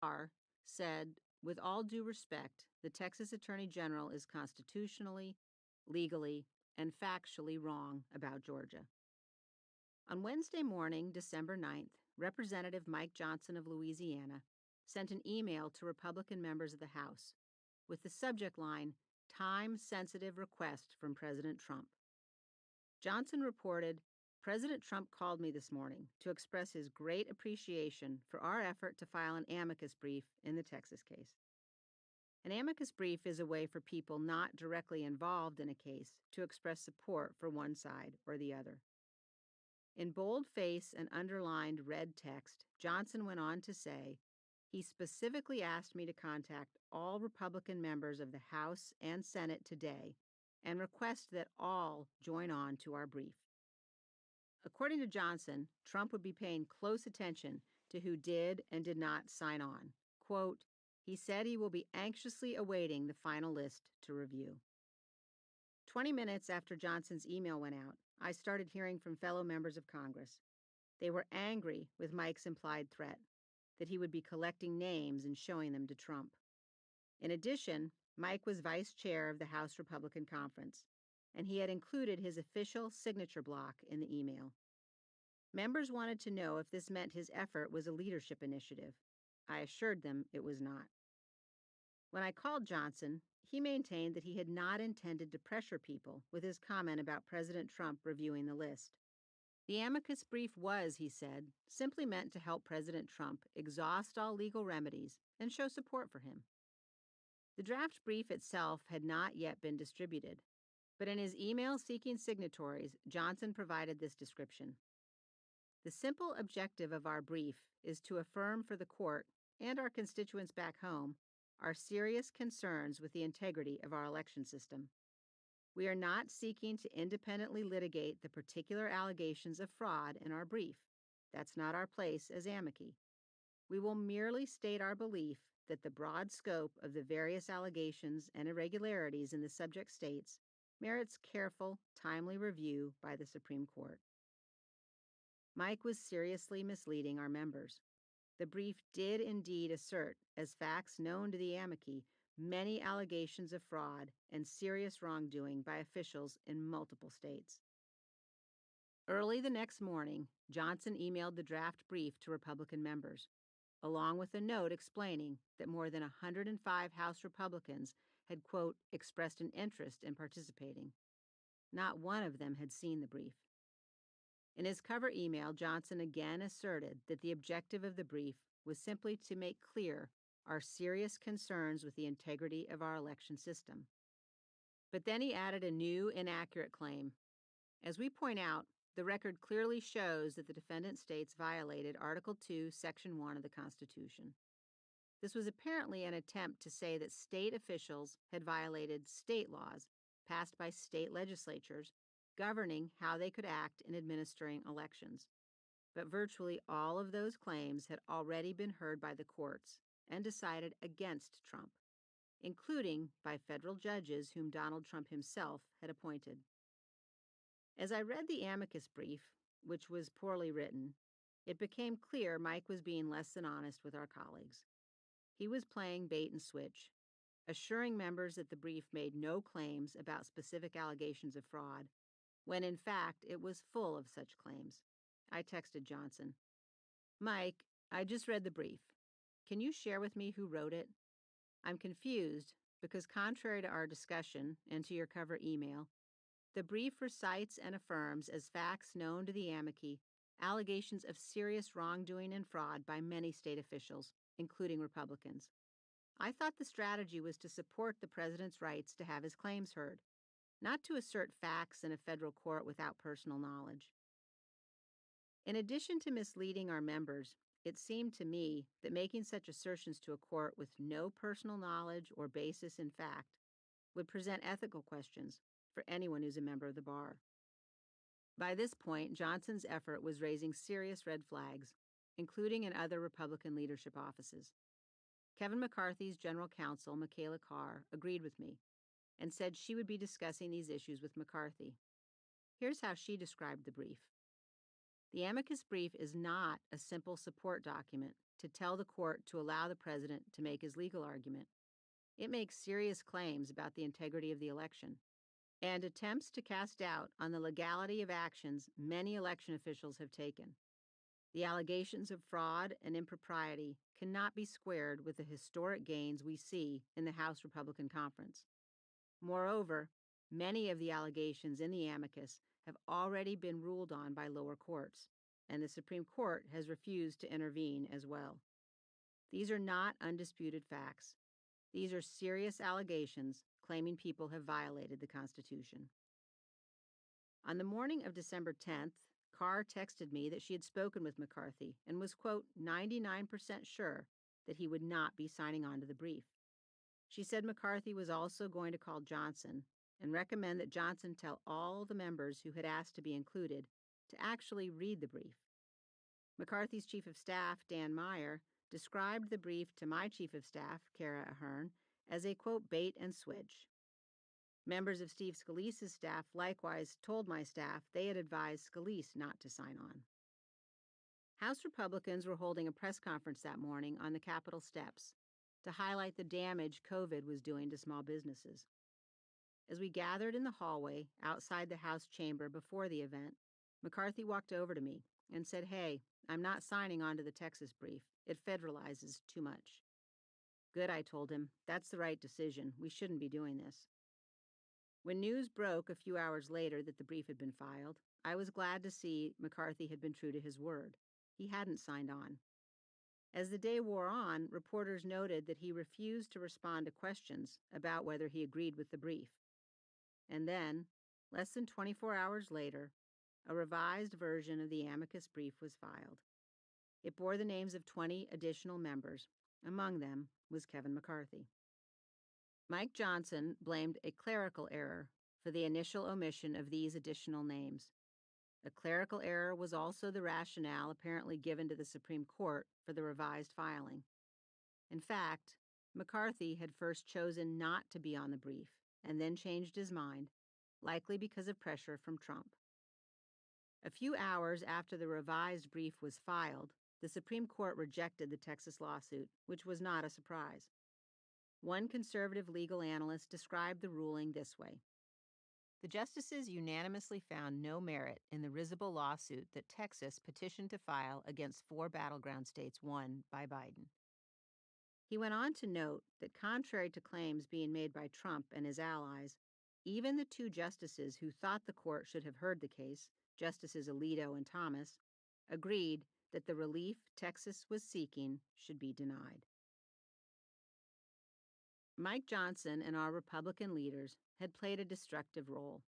Carr said, with all due respect, the Texas Attorney General is constitutionally, legally, and factually wrong about Georgia. On Wednesday morning, December 9th, Representative Mike Johnson of Louisiana sent an email to Republican members of the House with the subject line, Time-Sensitive Request from President Trump. Johnson reported, President Trump called me this morning to express his great appreciation for our effort to file an amicus brief in the Texas case. An amicus brief is a way for people not directly involved in a case to express support for one side or the other. In boldface and underlined red text, Johnson went on to say, he specifically asked me to contact all Republican members of the House and Senate today and request that all join on to our brief. According to Johnson, Trump would be paying close attention to who did and did not sign on. Quote, he said he will be anxiously awaiting the final list to review. 20 minutes after Johnson's email went out, I started hearing from fellow members of Congress. They were angry with Mike's implied threat that he would be collecting names and showing them to Trump. In addition, Mike was vice chair of the House Republican Conference, and he had included his official signature block in the email. Members wanted to know if this meant his effort was a leadership initiative. I assured them it was not. When I called Johnson, he maintained that he had not intended to pressure people with his comment about President Trump reviewing the list. The amicus brief was, he said, simply meant to help President Trump exhaust all legal remedies and show support for him. The draft brief itself had not yet been distributed, but in his email seeking signatories, Johnson provided this description. The simple objective of our brief is to affirm for the court and our constituents back home our serious concerns with the integrity of our election system. We are not seeking to independently litigate the particular allegations of fraud in our brief. That's not our place as amici. We will merely state our belief that the broad scope of the various allegations and irregularities in the subject states merits careful, timely review by the Supreme Court. Mike was seriously misleading our members. The brief did indeed assert, as facts known to the amici, many allegations of fraud and serious wrongdoing by officials in multiple states. Early the next morning, Johnson emailed the draft brief to Republican members, along with a note explaining that more than 105 House Republicans had, quote, expressed an interest in participating. Not one of them had seen the brief. In his cover email, Johnson again asserted that the objective of the brief was simply to make clear our serious concerns with the integrity of our election system. But then he added a new, inaccurate claim. As we point out, the record clearly shows that the defendant states violated Article 2, Section 1 of the Constitution. This was apparently an attempt to say that state officials had violated state laws passed by state legislatures governing how they could act in administering elections. But virtually all of those claims had already been heard by the courts and decided against Trump, including by federal judges whom Donald Trump himself had appointed. As I read the amicus brief, which was poorly written, it became clear Mike was being less than honest with our colleagues. He was playing bait and switch, assuring members that the brief made no claims about specific allegations of fraud, when in fact it was full of such claims. I texted Johnson, Mike, I just read the brief. Can you share with me who wrote it? I'm confused because contrary to our discussion and to your cover email, the brief recites and affirms as facts known to the amici allegations of serious wrongdoing and fraud by many state officials, including Republicans. I thought the strategy was to support the president's rights to have his claims heard, not to assert facts in a federal court without personal knowledge. In addition to misleading our members, it seemed to me that making such assertions to a court with no personal knowledge or basis in fact would present ethical questions for anyone who's a member of the bar. By this point, Johnson's effort was raising serious red flags, including in other Republican leadership offices. Kevin McCarthy's general counsel, Michaela Carr, agreed with me and said she would be discussing these issues with McCarthy. Here's how she described the brief. The amicus brief is not a simple support document to tell the court to allow the president to make his legal argument. It makes serious claims about the integrity of the election and attempts to cast doubt on the legality of actions many election officials have taken. The allegations of fraud and impropriety cannot be squared with the historic gains we see in the House Republican Conference. Moreover, many of the allegations in the amicus have already been ruled on by lower courts, and the Supreme Court has refused to intervene as well. These are not undisputed facts. These are serious allegations claiming people have violated the Constitution. On the morning of December 10th, Carr texted me that she had spoken with McCarthy and was, quote, 99% sure that he would not be signing on to the brief. She said McCarthy was also going to call Johnson and recommend that Johnson tell all the members who had asked to be included to actually read the brief. McCarthy's chief of staff, Dan Meyer, described the brief to my chief of staff, Kara Ahern, as a, quote, bait and switch. Members of Steve Scalise's staff likewise told my staff they had advised Scalise not to sign on. House Republicans were holding a press conference that morning on the Capitol steps to highlight the damage COVID was doing to small businesses. As we gathered in the hallway outside the House chamber before the event, McCarthy walked over to me and said, "Hey, I'm not signing on to the Texas brief. It federalizes too much." "Good," I told him. "That's the right decision. We shouldn't be doing this." When news broke a few hours later that the brief had been filed, I was glad to see McCarthy had been true to his word. He hadn't signed on. As the day wore on, reporters noted that he refused to respond to questions about whether he agreed with the brief. And then, less than 24 hours later, a revised version of the amicus brief was filed. It bore the names of 20 additional members. Among them was Kevin McCarthy. Mike Johnson blamed a clerical error for the initial omission of these additional names. A clerical error was also the rationale apparently given to the Supreme Court for the revised filing. In fact, McCarthy had first chosen not to be on the brief and then changed his mind, likely because of pressure from Trump. A few hours after the revised brief was filed, the Supreme Court rejected the Texas lawsuit, which was not a surprise. One conservative legal analyst described the ruling this way: "The justices unanimously found no merit in the risible lawsuit that Texas petitioned to file against 4 battleground states won by Biden." He went on to note that contrary to claims being made by Trump and his allies, even the 2 justices who thought the court should have heard the case, Justices Alito and Thomas, agreed that the relief Texas was seeking should be denied. Mike Johnson and our Republican leaders had played a destructive role.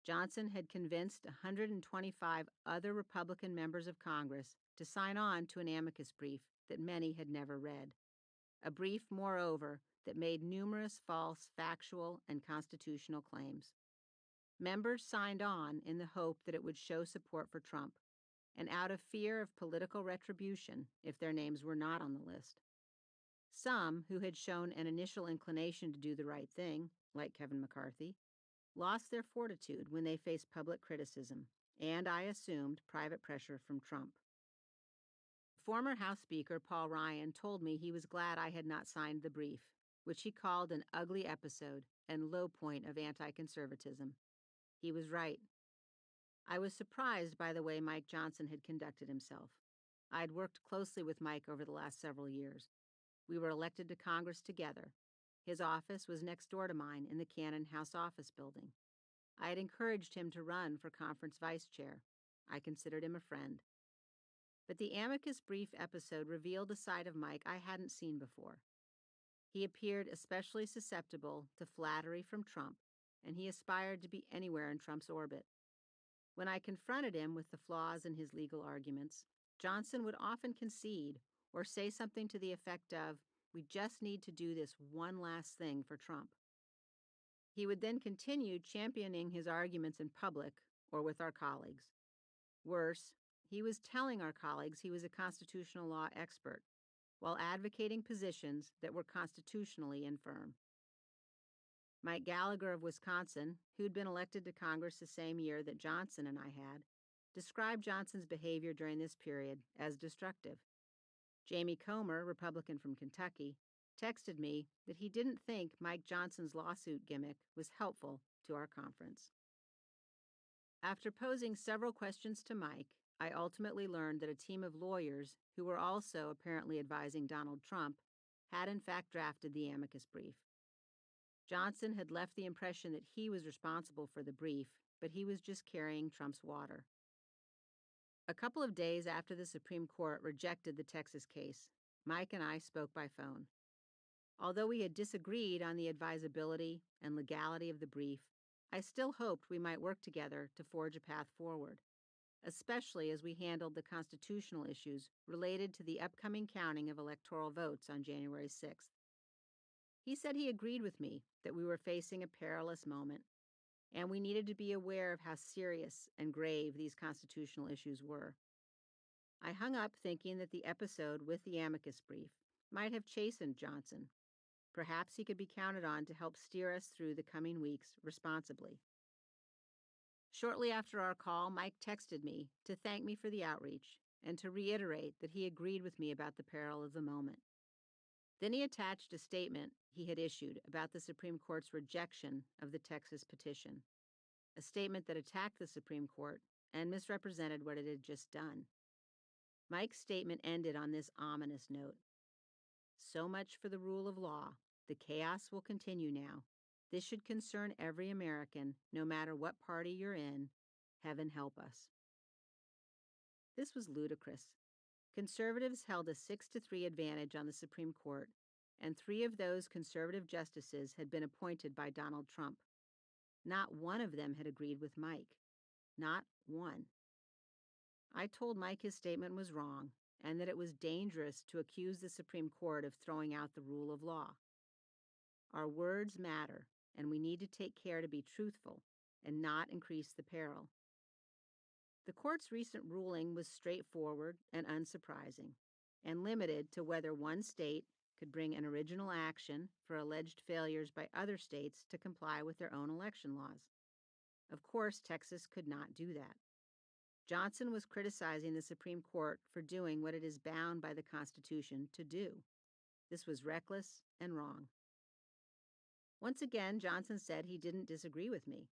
Johnson had convinced 125 other Republican members of Congress to sign on to an amicus brief that many had never read. A brief, moreover, that made numerous false factual and constitutional claims. Members signed on in the hope that it would show support for Trump, and out of fear of political retribution if their names were not on the list. Some who had shown an initial inclination to do the right thing, like Kevin McCarthy, lost their fortitude when they faced public criticism, and I assumed private pressure from Trump. Former House Speaker Paul Ryan told me he was glad I had not signed the brief, which he called an ugly episode and low point of anti-conservatism. He was right. I was surprised by the way Mike Johnson had conducted himself. I had worked closely with Mike over the last several years. We were elected to Congress together. His office was next door to mine in the Cannon House Office building. I had encouraged him to run for conference vice chair. I considered him a friend. But the amicus brief episode revealed a side of Mike I hadn't seen before. He appeared especially susceptible to flattery from Trump, and he aspired to be anywhere in Trump's orbit. When I confronted him with the flaws in his legal arguments, Johnson would often concede or say something to the effect of, "We just need to do this one last thing for Trump." He would then continue championing his arguments in public or with our colleagues. Worse, he was telling our colleagues he was a constitutional law expert while advocating positions that were constitutionally infirm. Mike Gallagher of Wisconsin, who'd been elected to Congress the same year that Johnson and I had, described Johnson's behavior during this period as destructive. Jamie Comer, Republican from Kentucky, texted me that he didn't think Mike Johnson's lawsuit gimmick was helpful to our conference. After posing several questions to Mike, I ultimately learned that a team of lawyers who were also apparently advising Donald Trump had in fact drafted the amicus brief. Johnson had left the impression that he was responsible for the brief, but he was just carrying Trump's water. A couple of days after the Supreme Court rejected the Texas case, Mike and I spoke by phone. Although we had disagreed on the advisability and legality of the brief, I still hoped we might work together to forge a path forward, especially as we handled the constitutional issues related to the upcoming counting of electoral votes on January 6th. He said he agreed with me that we were facing a perilous moment, and we needed to be aware of how serious and grave these constitutional issues were. I hung up thinking that the episode with the amicus brief might have chastened Johnson. Perhaps he could be counted on to help steer us through the coming weeks responsibly. Shortly after our call, Mike texted me to thank me for the outreach and to reiterate that he agreed with me about the peril of the moment. Then he attached a statement he had issued about the Supreme Court's rejection of the Texas petition, a statement that attacked the Supreme Court and misrepresented what it had just done. Mike's statement ended on this ominous note. So much for the rule of law. The chaos will continue now. This should concern every American, no matter what party you're in. Heaven help us. This was ludicrous. Conservatives held a 6-3 advantage on the Supreme Court, and 3 of those conservative justices had been appointed by Donald Trump. Not one of them had agreed with Mike. Not one. I told Mike his statement was wrong and that it was dangerous to accuse the Supreme Court of throwing out the rule of law. Our words matter, and we need to take care to be truthful and not increase the peril. The court's recent ruling was straightforward and unsurprising, and limited to whether one state could bring an original action for alleged failures by other states to comply with their own election laws. Of course, Texas could not do that. Johnson was criticizing the Supreme Court for doing what it is bound by the Constitution to do. This was reckless and wrong. Once again, Johnson said he didn't disagree with me.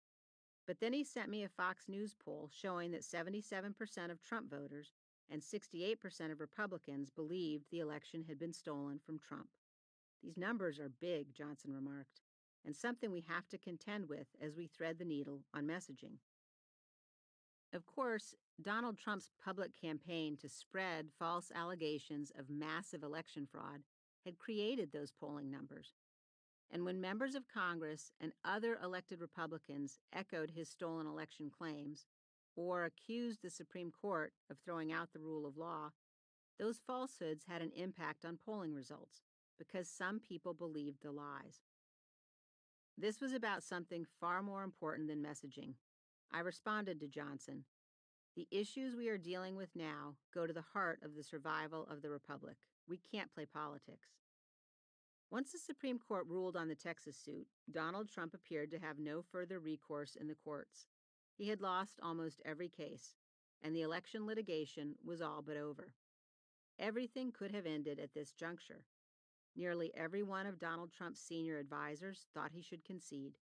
But then he sent me a Fox News poll showing that 77% of Trump voters and 68% of Republicans believed the election had been stolen from Trump. These numbers are big, Johnson remarked, and something we have to contend with as we thread the needle on messaging. Of course, Donald Trump's public campaign to spread false allegations of massive election fraud had created those polling numbers. And when members of Congress and other elected Republicans echoed his stolen election claims or accused the Supreme Court of throwing out the rule of law, those falsehoods had an impact on polling results because some people believed the lies. This was about something far more important than messaging. I responded to Johnson. The issues we are dealing with now go to the heart of the survival of the Republic. We can't play politics. Once the Supreme Court ruled on the Texas suit, Donald Trump appeared to have no further recourse in the courts. He had lost almost every case, and the election litigation was all but over. Everything could have ended at this juncture. Nearly every one of Donald Trump's senior advisors thought he should concede.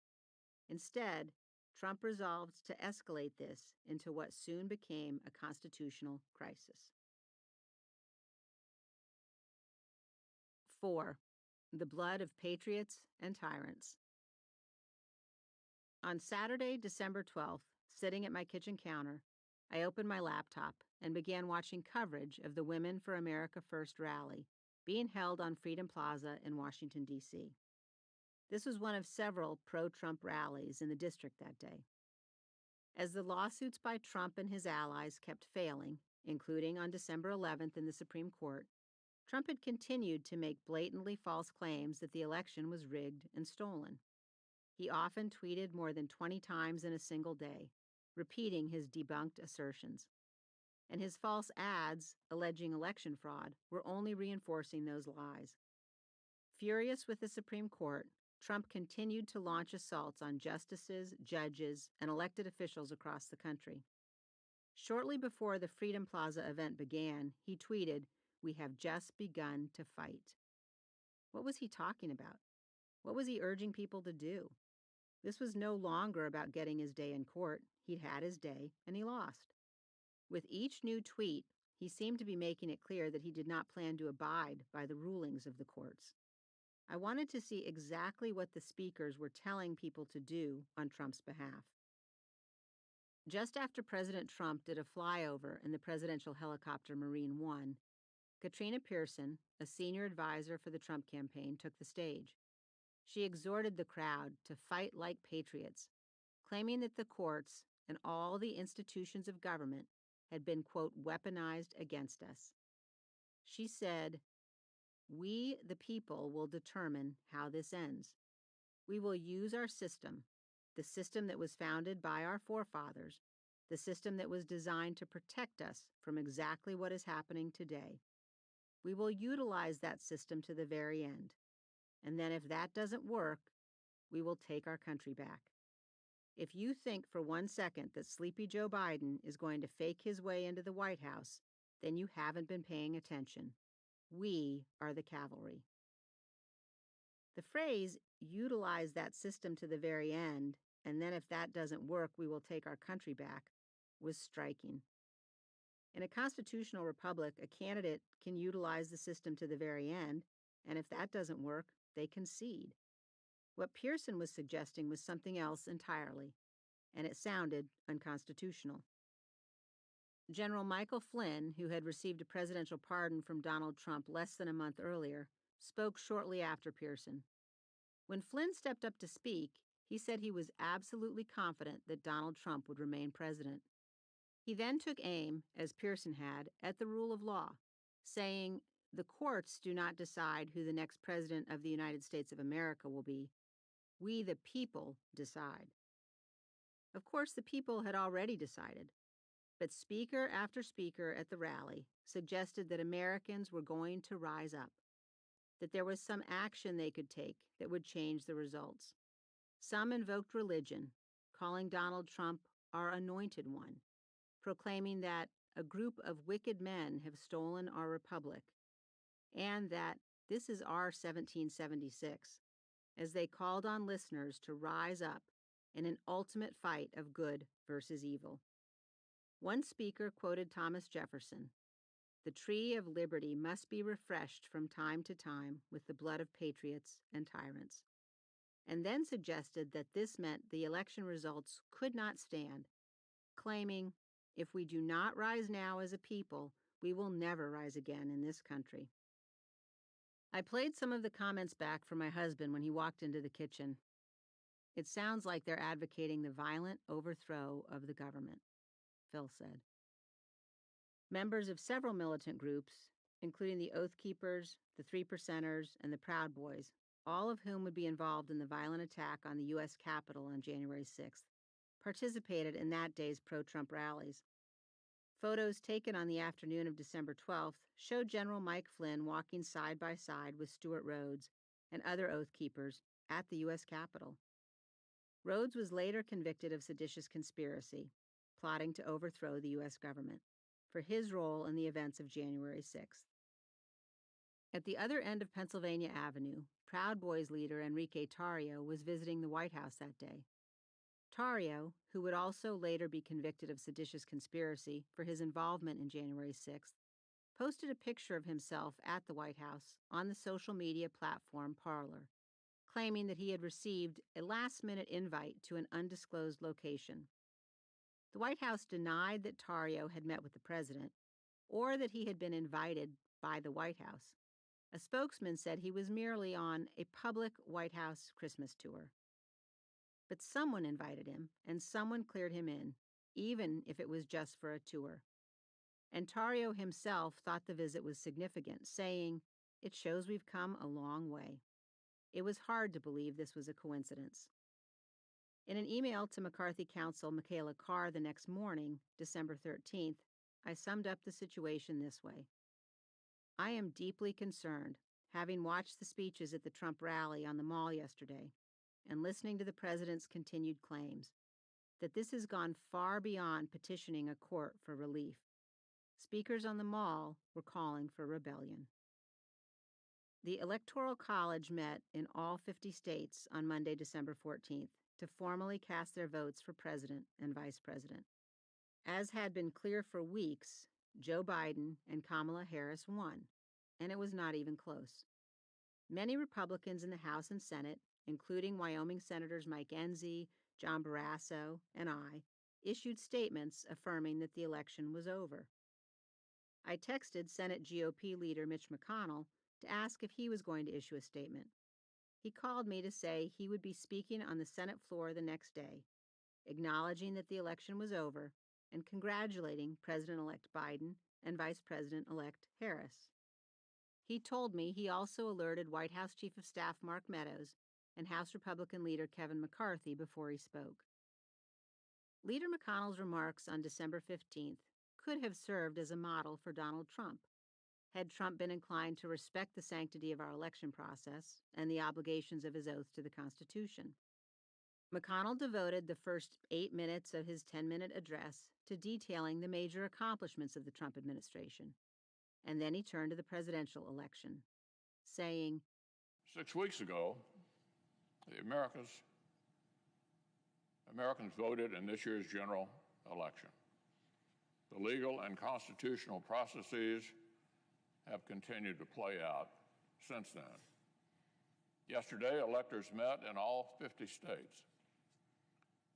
Instead, Trump resolved to escalate this into what soon became a constitutional crisis. 4. The blood of patriots and tyrants. On Saturday, December 12th, sitting at my kitchen counter, I opened my laptop and began watching coverage of the Women for America First rally being held on Freedom Plaza in Washington, D.C. This was one of several pro-Trump rallies in the district that day. As the lawsuits by Trump and his allies kept failing, including on December 11th in the Supreme Court, Trump had continued to make blatantly false claims that the election was rigged and stolen. He often tweeted more than 20 times in a single day, repeating his debunked assertions. And his false ads alleging election fraud were only reinforcing those lies. Furious with the Supreme Court, Trump continued to launch assaults on justices, judges, and elected officials across the country. Shortly before the Freedom Plaza event began, he tweeted, "We have just begun to fight." What was he talking about? What was he urging people to do? This was no longer about getting his day in court. He'd had his day, and he lost. With each new tweet, he seemed to be making it clear that he did not plan to abide by the rulings of the courts. I wanted to see exactly what the speakers were telling people to do on Trump's behalf. Just after President Trump did a flyover in the presidential helicopter Marine One, Katrina Pearson, a senior advisor for the Trump campaign, took the stage. She exhorted the crowd to fight like patriots, claiming that the courts and all the institutions of government had been, quote, weaponized against us. She said, "We, the people, will determine how this ends. We will use our system, the system that was founded by our forefathers, the system that was designed to protect us from exactly what is happening today. We will utilize that system to the very end. And then if that doesn't work, we will take our country back. If you think for 1 second that Sleepy Joe Biden is going to fake his way into the White House, then you haven't been paying attention. We are the cavalry." The phrase, "utilize that system to the very end, and then if that doesn't work, we will take our country back," was striking. In a constitutional republic, a candidate can utilize the system to the very end, and if that doesn't work, they concede. What Pearson was suggesting was something else entirely, and it sounded unconstitutional. General Michael Flynn, who had received a presidential pardon from Donald Trump less than a month earlier, spoke shortly after Pearson. When Flynn stepped up to speak, he said he was absolutely confident that Donald Trump would remain president. He then took aim, as Pearson had, at the rule of law, saying, "The courts do not decide who the next president of the United States of America will be. We, the people, decide." Of course, the people had already decided, but speaker after speaker at the rally suggested that Americans were going to rise up, that there was some action they could take that would change the results. Some invoked religion, calling Donald Trump our anointed one, proclaiming that a group of wicked men have stolen our republic, and that this is our 1776, as they called on listeners to rise up in an ultimate fight of good versus evil. One speaker quoted Thomas Jefferson, "The tree of liberty must be refreshed from time to time with the blood of patriots and tyrants," and then suggested that this meant the election results could not stand, claiming, "If we do not rise now as a people, we will never rise again in this country." I played some of the comments back for my husband when he walked into the kitchen. "It sounds like they're advocating the violent overthrow of the government," Phil said. Members of several militant groups, including the Oath Keepers, the Three Percenters, and the Proud Boys, all of whom would be involved in the violent attack on the U.S. Capitol on January 6th, participated in that day's pro-Trump rallies. Photos taken on the afternoon of December 12th showed General Mike Flynn walking side by side with Stuart Rhodes and other Oath Keepers at the U.S. Capitol. Rhodes was later convicted of seditious conspiracy, plotting to overthrow the U.S. government, for his role in the events of January 6th. At the other end of Pennsylvania Avenue, Proud Boys leader Enrique Tarrio was visiting the White House that day. Tarrio, who would also later be convicted of seditious conspiracy for his involvement in January 6th, posted a picture of himself at the White House on the social media platform Parler, claiming that he had received a last-minute invite to an undisclosed location. The White House denied that Tarrio had met with the president or that he had been invited by the White House. A spokesman said he was merely on a public White House Christmas tour. But someone invited him, and someone cleared him in, even if it was just for a tour. And Tarrio himself thought the visit was significant, saying, "It shows we've come a long way." It was hard to believe this was a coincidence. In an email to McCarthy counsel Michaela Carr the next morning, December 13th, I summed up the situation this way: "I am deeply concerned, having watched the speeches at the Trump rally on the Mall yesterday and listening to the president's continued claims. that this has gone far beyond petitioning a court for relief. Speakers on the Mall were calling for rebellion. The Electoral College met in all 50 states on Monday, December 14th, to formally cast their votes for president and vice president. As had been clear for weeks, Joe Biden and Kamala Harris won, and it was not even close. Many Republicans in the House and Senate, including Wyoming Senators Mike Enzi, John Barrasso, and I, issued statements affirming that the election was over. I texted Senate GOP leader Mitch McConnell to ask if he was going to issue a statement. He called me to say he would be speaking on the Senate floor the next day, acknowledging that the election was over and congratulating President-elect Biden and Vice President-elect Harris. He told me he also alerted White House Chief of Staff Mark Meadows and House Republican leader Kevin McCarthy before he spoke. Leader McConnell's remarks on December 15th could have served as a model for Donald Trump, had Trump been inclined to respect the sanctity of our election process and the obligations of his oath to the Constitution. McConnell devoted the first 8 minutes of his 10-minute address to detailing the major accomplishments of the Trump administration, and then he turned to the presidential election, saying, 6 weeks ago, the Americans voted in this year's general election. The legal and constitutional processes have continued to play out since then. Yesterday, electors met in all 50 states.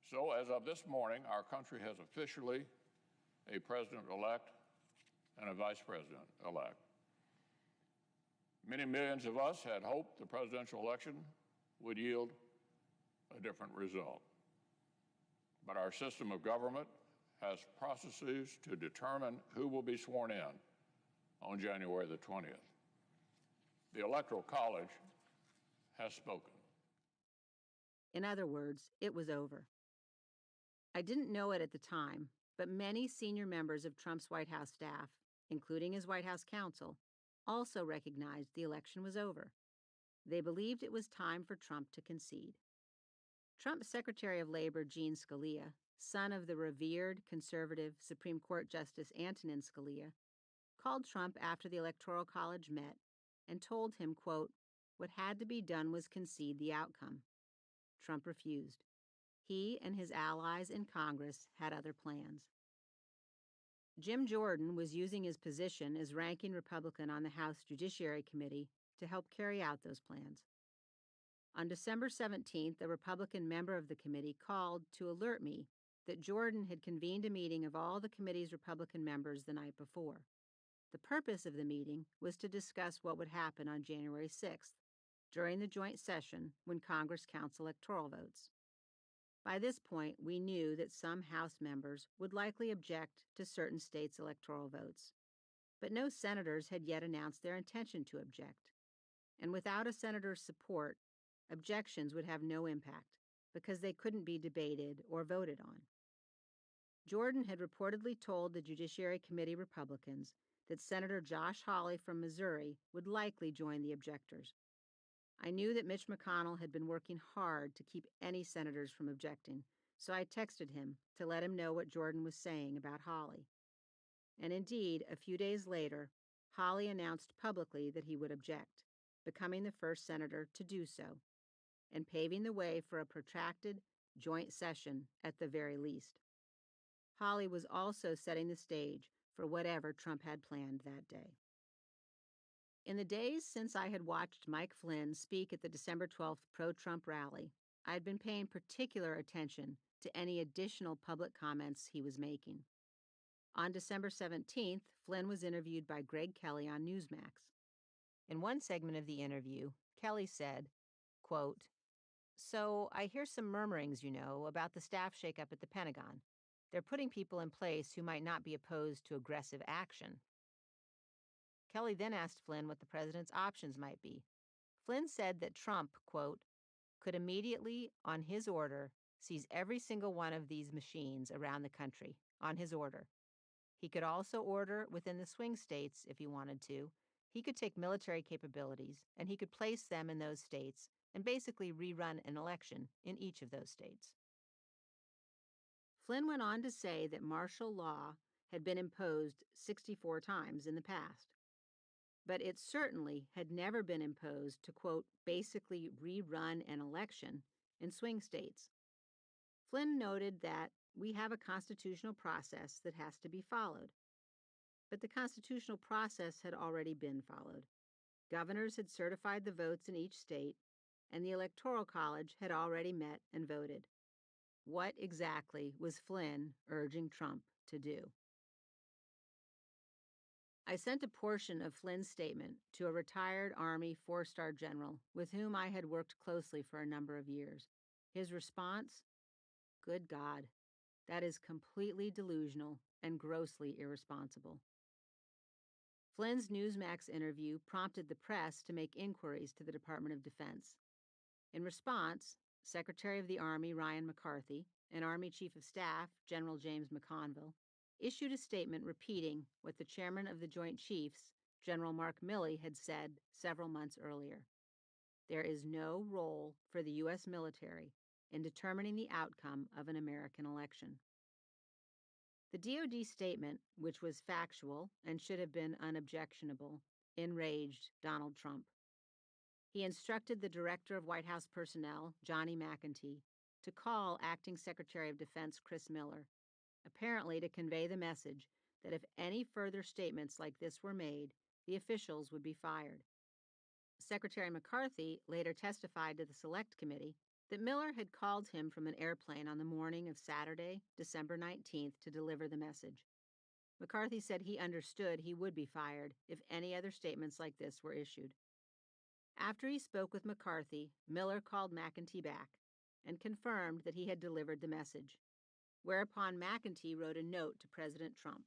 So as of this morning, our country has officially a president-elect and a vice president-elect. Many millions of us had hoped the presidential election would yield a different result. But our system of government has processes to determine who will be sworn in on January the 20th. The Electoral College has spoken. In other words, it was over. I didn't know it at the time, but many senior members of Trump's White House staff, including his White House counsel, also recognized the election was over. They believed it was time for Trump to concede. Trump's Secretary of Labor, Gene Scalia, son of the revered conservative Supreme Court Justice Antonin Scalia, called Trump after the Electoral College met and told him, quote, what had to be done was concede the outcome. Trump refused. He and his allies in Congress had other plans. Jim Jordan was using his position as ranking Republican on the House Judiciary Committee to help carry out those plans. On December 17th, a Republican member of the committee called to alert me that Jordan had convened a meeting of all the committee's Republican members the night before. The purpose of the meeting was to discuss what would happen on January 6th, during the joint session when Congress counts electoral votes. By this point, we knew that some House members would likely object to certain states' electoral votes, but no senators had yet announced their intention to object. And without a senator's support, objections would have no impact because they couldn't be debated or voted on. Jordan had reportedly told the Judiciary Committee Republicans that Senator Josh Hawley from Missouri would likely join the objectors. I knew that Mitch McConnell had been working hard to keep any senators from objecting, so I texted him to let him know what Jordan was saying about Hawley. And indeed, a few days later, Hawley announced publicly that he would object, becoming the first senator to do so, and paving the way for a protracted joint session at the very least. Hawley was also setting the stage for whatever Trump had planned that day. In the days since I had watched Mike Flynn speak at the December 12th pro-Trump rally, I had been paying particular attention to any additional public comments he was making. On December 17th, Flynn was interviewed by Greg Kelly on Newsmax. In one segment of the interview, Kelly said, quote, so I hear some murmurings, about the staff shakeup at the Pentagon. They're putting people in place who might not be opposed to aggressive action. Kelly then asked Flynn what the president's options might be. Flynn said that Trump, quote, could immediately, on his order, seize every single one of these machines around the country, on his order. He could also order within the swing states if he wanted to. He could take military capabilities, and he could place them in those states and basically rerun an election in each of those states. Flynn went on to say that martial law had been imposed 64 times in the past, but it certainly had never been imposed to, quote, basically rerun an election in swing states. Flynn noted that we have a constitutional process that has to be followed. But the constitutional process had already been followed. Governors had certified the votes in each state, and the Electoral College had already met and voted. What exactly was Flynn urging Trump to do? I sent a portion of Flynn's statement to a retired Army four-star general with whom I had worked closely for a number of years. His response? Good God, that is completely delusional and grossly irresponsible. Flynn's Newsmax interview prompted the press to make inquiries to the Department of Defense. In response, Secretary of the Army Ryan McCarthy and Army Chief of Staff General James McConville issued a statement repeating what the chairman of the Joint Chiefs, General Mark Milley, had said several months earlier. There is no role for the U.S. military in determining the outcome of an American election. The DoD statement, which was factual and should have been unobjectionable, enraged Donald Trump. He instructed the Director of White House Personnel, Johnny McEntee, to call Acting Secretary of Defense Chris Miller, apparently to convey the message that if any further statements like this were made, the officials would be fired. Secretary McCarthy later testified to the Select Committee that Miller had called him from an airplane on the morning of Saturday, December 19th, to deliver the message. McCarthy said he understood he would be fired if any other statements like this were issued. After he spoke with McCarthy, Miller called McEntee back and confirmed that he had delivered the message, whereupon McEntee wrote a note to President Trump.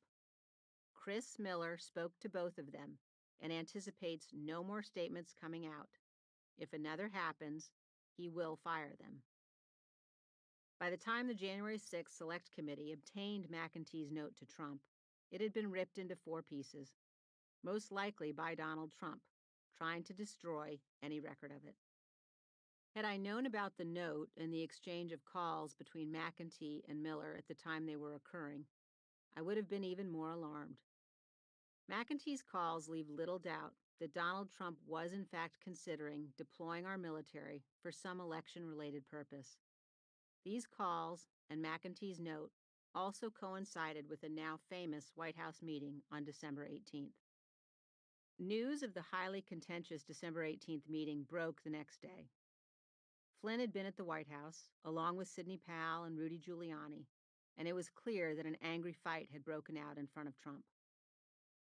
Chris Miller spoke to both of them and anticipates no more statements coming out. If another happens, he will fire them. By the time the January 6th Select Committee obtained McEntee's note to Trump, it had been ripped into 4 pieces, most likely by Donald Trump, trying to destroy any record of it. Had I known about the note and the exchange of calls between McEntee and Miller at the time they were occurring, I would have been even more alarmed. McEntee's calls leave little doubt that Donald Trump was in fact considering deploying our military for some election-related purpose. These calls and McEntee's note also coincided with a now famous White House meeting on December 18th. News of the highly contentious December 18th meeting broke the next day. Flynn had been at the White House, along with Sidney Powell and Rudy Giuliani, and it was clear that an angry fight had broken out in front of Trump.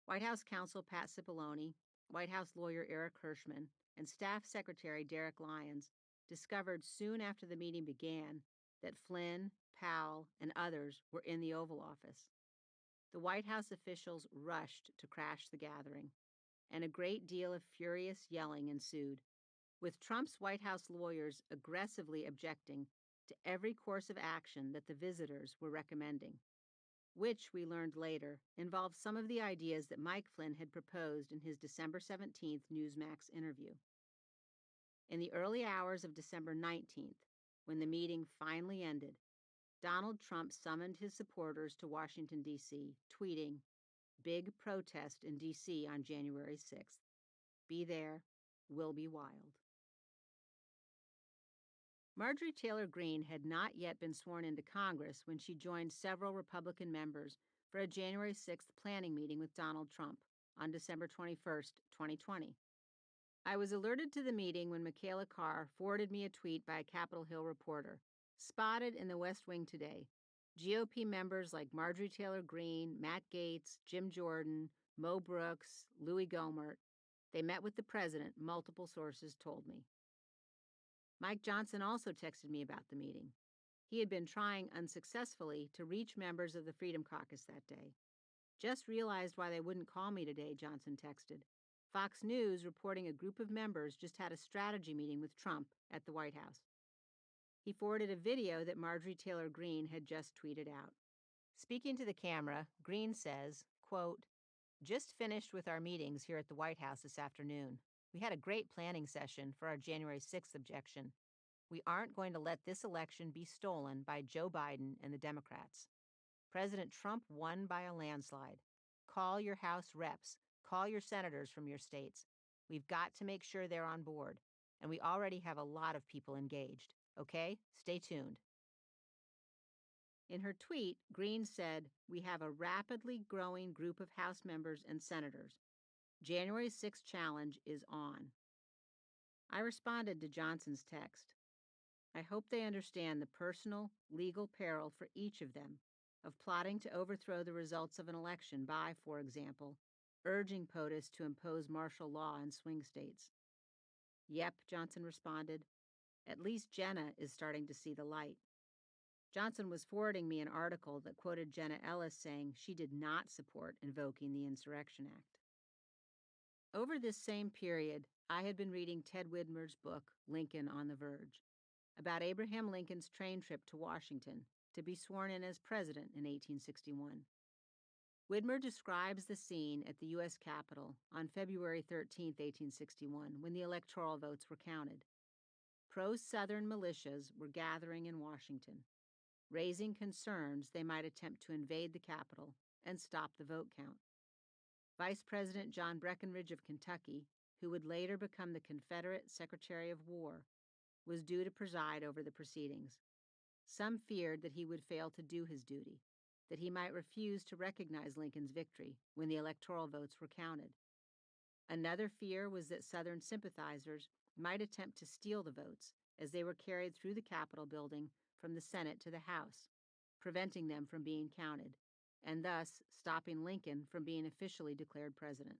White House counsel Pat Cipollone, White House lawyer Eric Hirschman, and Staff Secretary Derek Lyons discovered soon after the meeting began that Flynn, Powell, and others were in the Oval Office. The White House officials rushed to crash the gathering, and a great deal of furious yelling ensued, with Trump's White House lawyers aggressively objecting to every course of action that the visitors were recommending, which we learned later involved some of the ideas that Mike Flynn had proposed in his December 17th Newsmax interview. In the early hours of December 19th, when the meeting finally ended, Donald Trump summoned his supporters to Washington, D.C., tweeting, "Big protest in D.C. on January 6th. Be there, will be wild." Marjorie Taylor Greene had not yet been sworn into Congress when she joined several Republican members for a January 6th planning meeting with Donald Trump on December 21st, 2020. I was alerted to the meeting when Michaela Carr forwarded me a tweet by a Capitol Hill reporter. Spotted in the West Wing today, GOP members like Marjorie Taylor Greene, Matt Gaetz, Jim Jordan, Mo Brooks, Louis Gohmert. They met with the president, multiple sources told me. Mike Johnson also texted me about the meeting. He had been trying unsuccessfully to reach members of the Freedom Caucus that day. Just realized why they wouldn't call me today, Johnson texted. Fox News reporting a group of members just had a strategy meeting with Trump at the White House. He forwarded a video that Marjorie Taylor Greene had just tweeted out. Speaking to the camera, Greene says, quote, "Just finished with our meetings here at the White House this afternoon. We had a great planning session for our January 6th objection. We aren't going to let this election be stolen by Joe Biden and the Democrats. President Trump won by a landslide. Call your House reps, call your senators from your states. We've got to make sure they're on board, and we already have a lot of people engaged. Okay? Stay tuned. In her tweet, Green said, "We have a rapidly growing group of House members and senators. January 6th challenge is on." I responded to Johnson's text. I hope they understand the personal, legal peril for each of them of plotting to overthrow the results of an election by, for example, urging POTUS to impose martial law in swing states. "Yep," Johnson responded. "At least Jenna is starting to see the light." Johnson was forwarding me an article that quoted Jenna Ellis saying she did not support invoking the Insurrection Act. Over this same period, I had been reading Ted Widmer's book, Lincoln on the Verge, about Abraham Lincoln's train trip to Washington to be sworn in as president in 1861. Widmer describes the scene at the U.S. Capitol on February 13, 1861, when the electoral votes were counted. Pro-Southern militias were gathering in Washington, raising concerns they might attempt to invade the Capitol and stop the vote count. Vice President John Breckinridge of Kentucky, who would later become the Confederate Secretary of War, was due to preside over the proceedings. Some feared that he would fail to do his duty, that he might refuse to recognize Lincoln's victory when the electoral votes were counted. Another fear was that Southern sympathizers might attempt to steal the votes as they were carried through the Capitol building from the Senate to the House, preventing them from being counted, and thus stopping Lincoln from being officially declared president.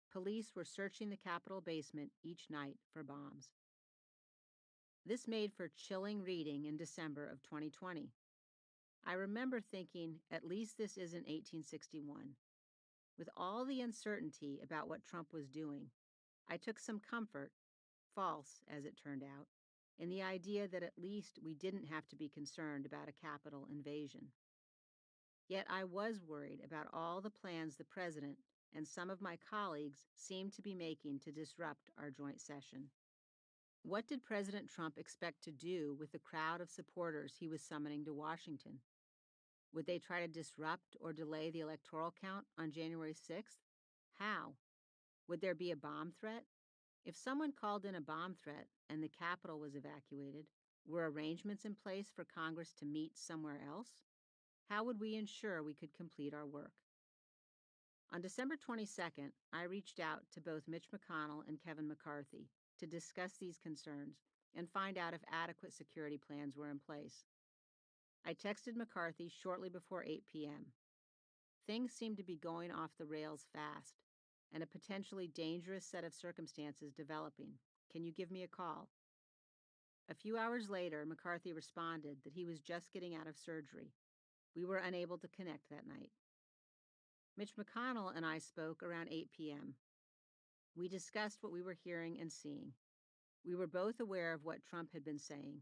Police were searching the Capitol basement each night for bombs. This made for chilling reading in December of 2020. I remember thinking, at least this isn't 1861. With all the uncertainty about what Trump was doing, I took some comfort, false as it turned out, in the idea that at least we didn't have to be concerned about a Capitol invasion. Yet I was worried about all the plans the president and some of my colleagues seemed to be making to disrupt our joint session. What did President Trump expect to do with the crowd of supporters he was summoning to Washington? Would they try to disrupt or delay the electoral count on January 6th? How? Would there be a bomb threat? If someone called in a bomb threat and the Capitol was evacuated, were arrangements in place for Congress to meet somewhere else? How would we ensure we could complete our work? On December 22nd, I reached out to both Mitch McConnell and Kevin McCarthy to discuss these concerns and find out if adequate security plans were in place. I texted McCarthy shortly before 8 p.m. Things seemed to be going off the rails fast, and a potentially dangerous set of circumstances developing. Can you give me a call? A few hours later, McCarthy responded that he was just getting out of surgery. We were unable to connect that night. Mitch McConnell and I spoke around 8 p.m. We discussed what we were hearing and seeing. We were both aware of what Trump had been saying,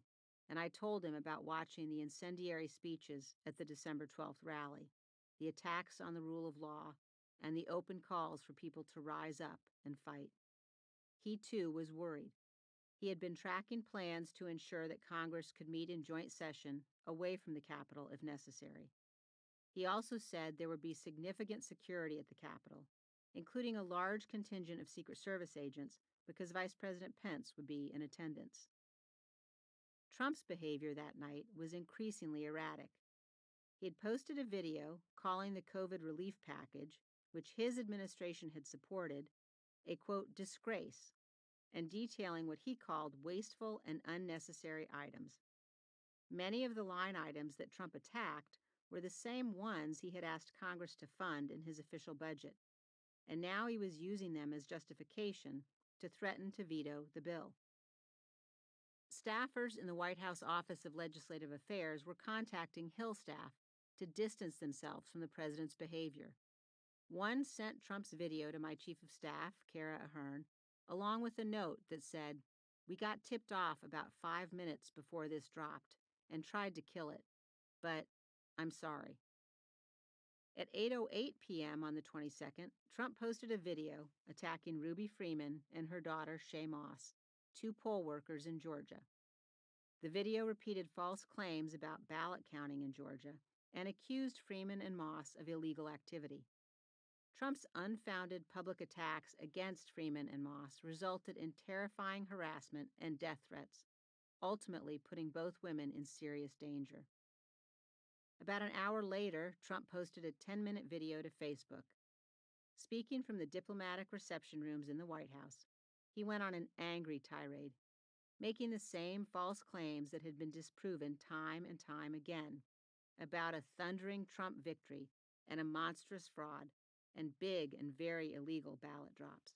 and I told him about watching the incendiary speeches at the December 12th rally, the attacks on the rule of law, and the open calls for people to rise up and fight. He, too, was worried. He had been tracking plans to ensure that Congress could meet in joint session away from the Capitol if necessary. He also said there would be significant security at the Capitol, including a large contingent of Secret Service agents because Vice President Pence would be in attendance. Trump's behavior that night was increasingly erratic. He had posted a video calling the COVID relief package, which his administration had supported, a, quote, disgrace, and detailing what he called wasteful and unnecessary items. Many of the line items that Trump attacked were the same ones he had asked Congress to fund in his official budget, and now he was using them as justification to threaten to veto the bill. Staffers in the White House Office of Legislative Affairs were contacting Hill staff to distance themselves from the president's behavior. One sent Trump's video to my chief of staff, Kara Ahern, along with a note that said, "We got tipped off about 5 minutes before this dropped and tried to kill it, but I'm sorry." At 8:08 p.m. on the 22nd, Trump posted a video attacking Ruby Freeman and her daughter, Shay Moss, two poll workers in Georgia. The video repeated false claims about ballot counting in Georgia and accused Freeman and Moss of illegal activity. Trump's unfounded public attacks against Freeman and Moss resulted in terrifying harassment and death threats, ultimately putting both women in serious danger. About an hour later, Trump posted a 10-minute video to Facebook. Speaking from the diplomatic reception rooms in the White House, he went on an angry tirade, making the same false claims that had been disproven time and time again about a thundering Trump victory and a monstrous fraud and big and very illegal ballot drops.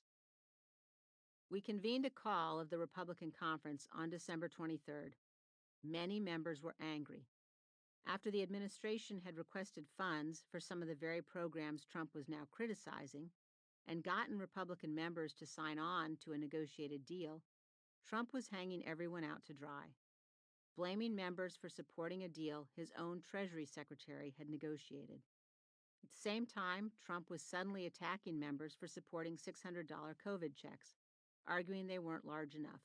We convened a call of the Republican conference on December 23rd. Many members were angry. After the administration had requested funds for some of the very programs Trump was now criticizing and gotten Republican members to sign on to a negotiated deal, Trump was hanging everyone out to dry, blaming members for supporting a deal his own Treasury Secretary had negotiated. At the same time, Trump was suddenly attacking members for supporting $600 COVID checks, arguing they weren't large enough.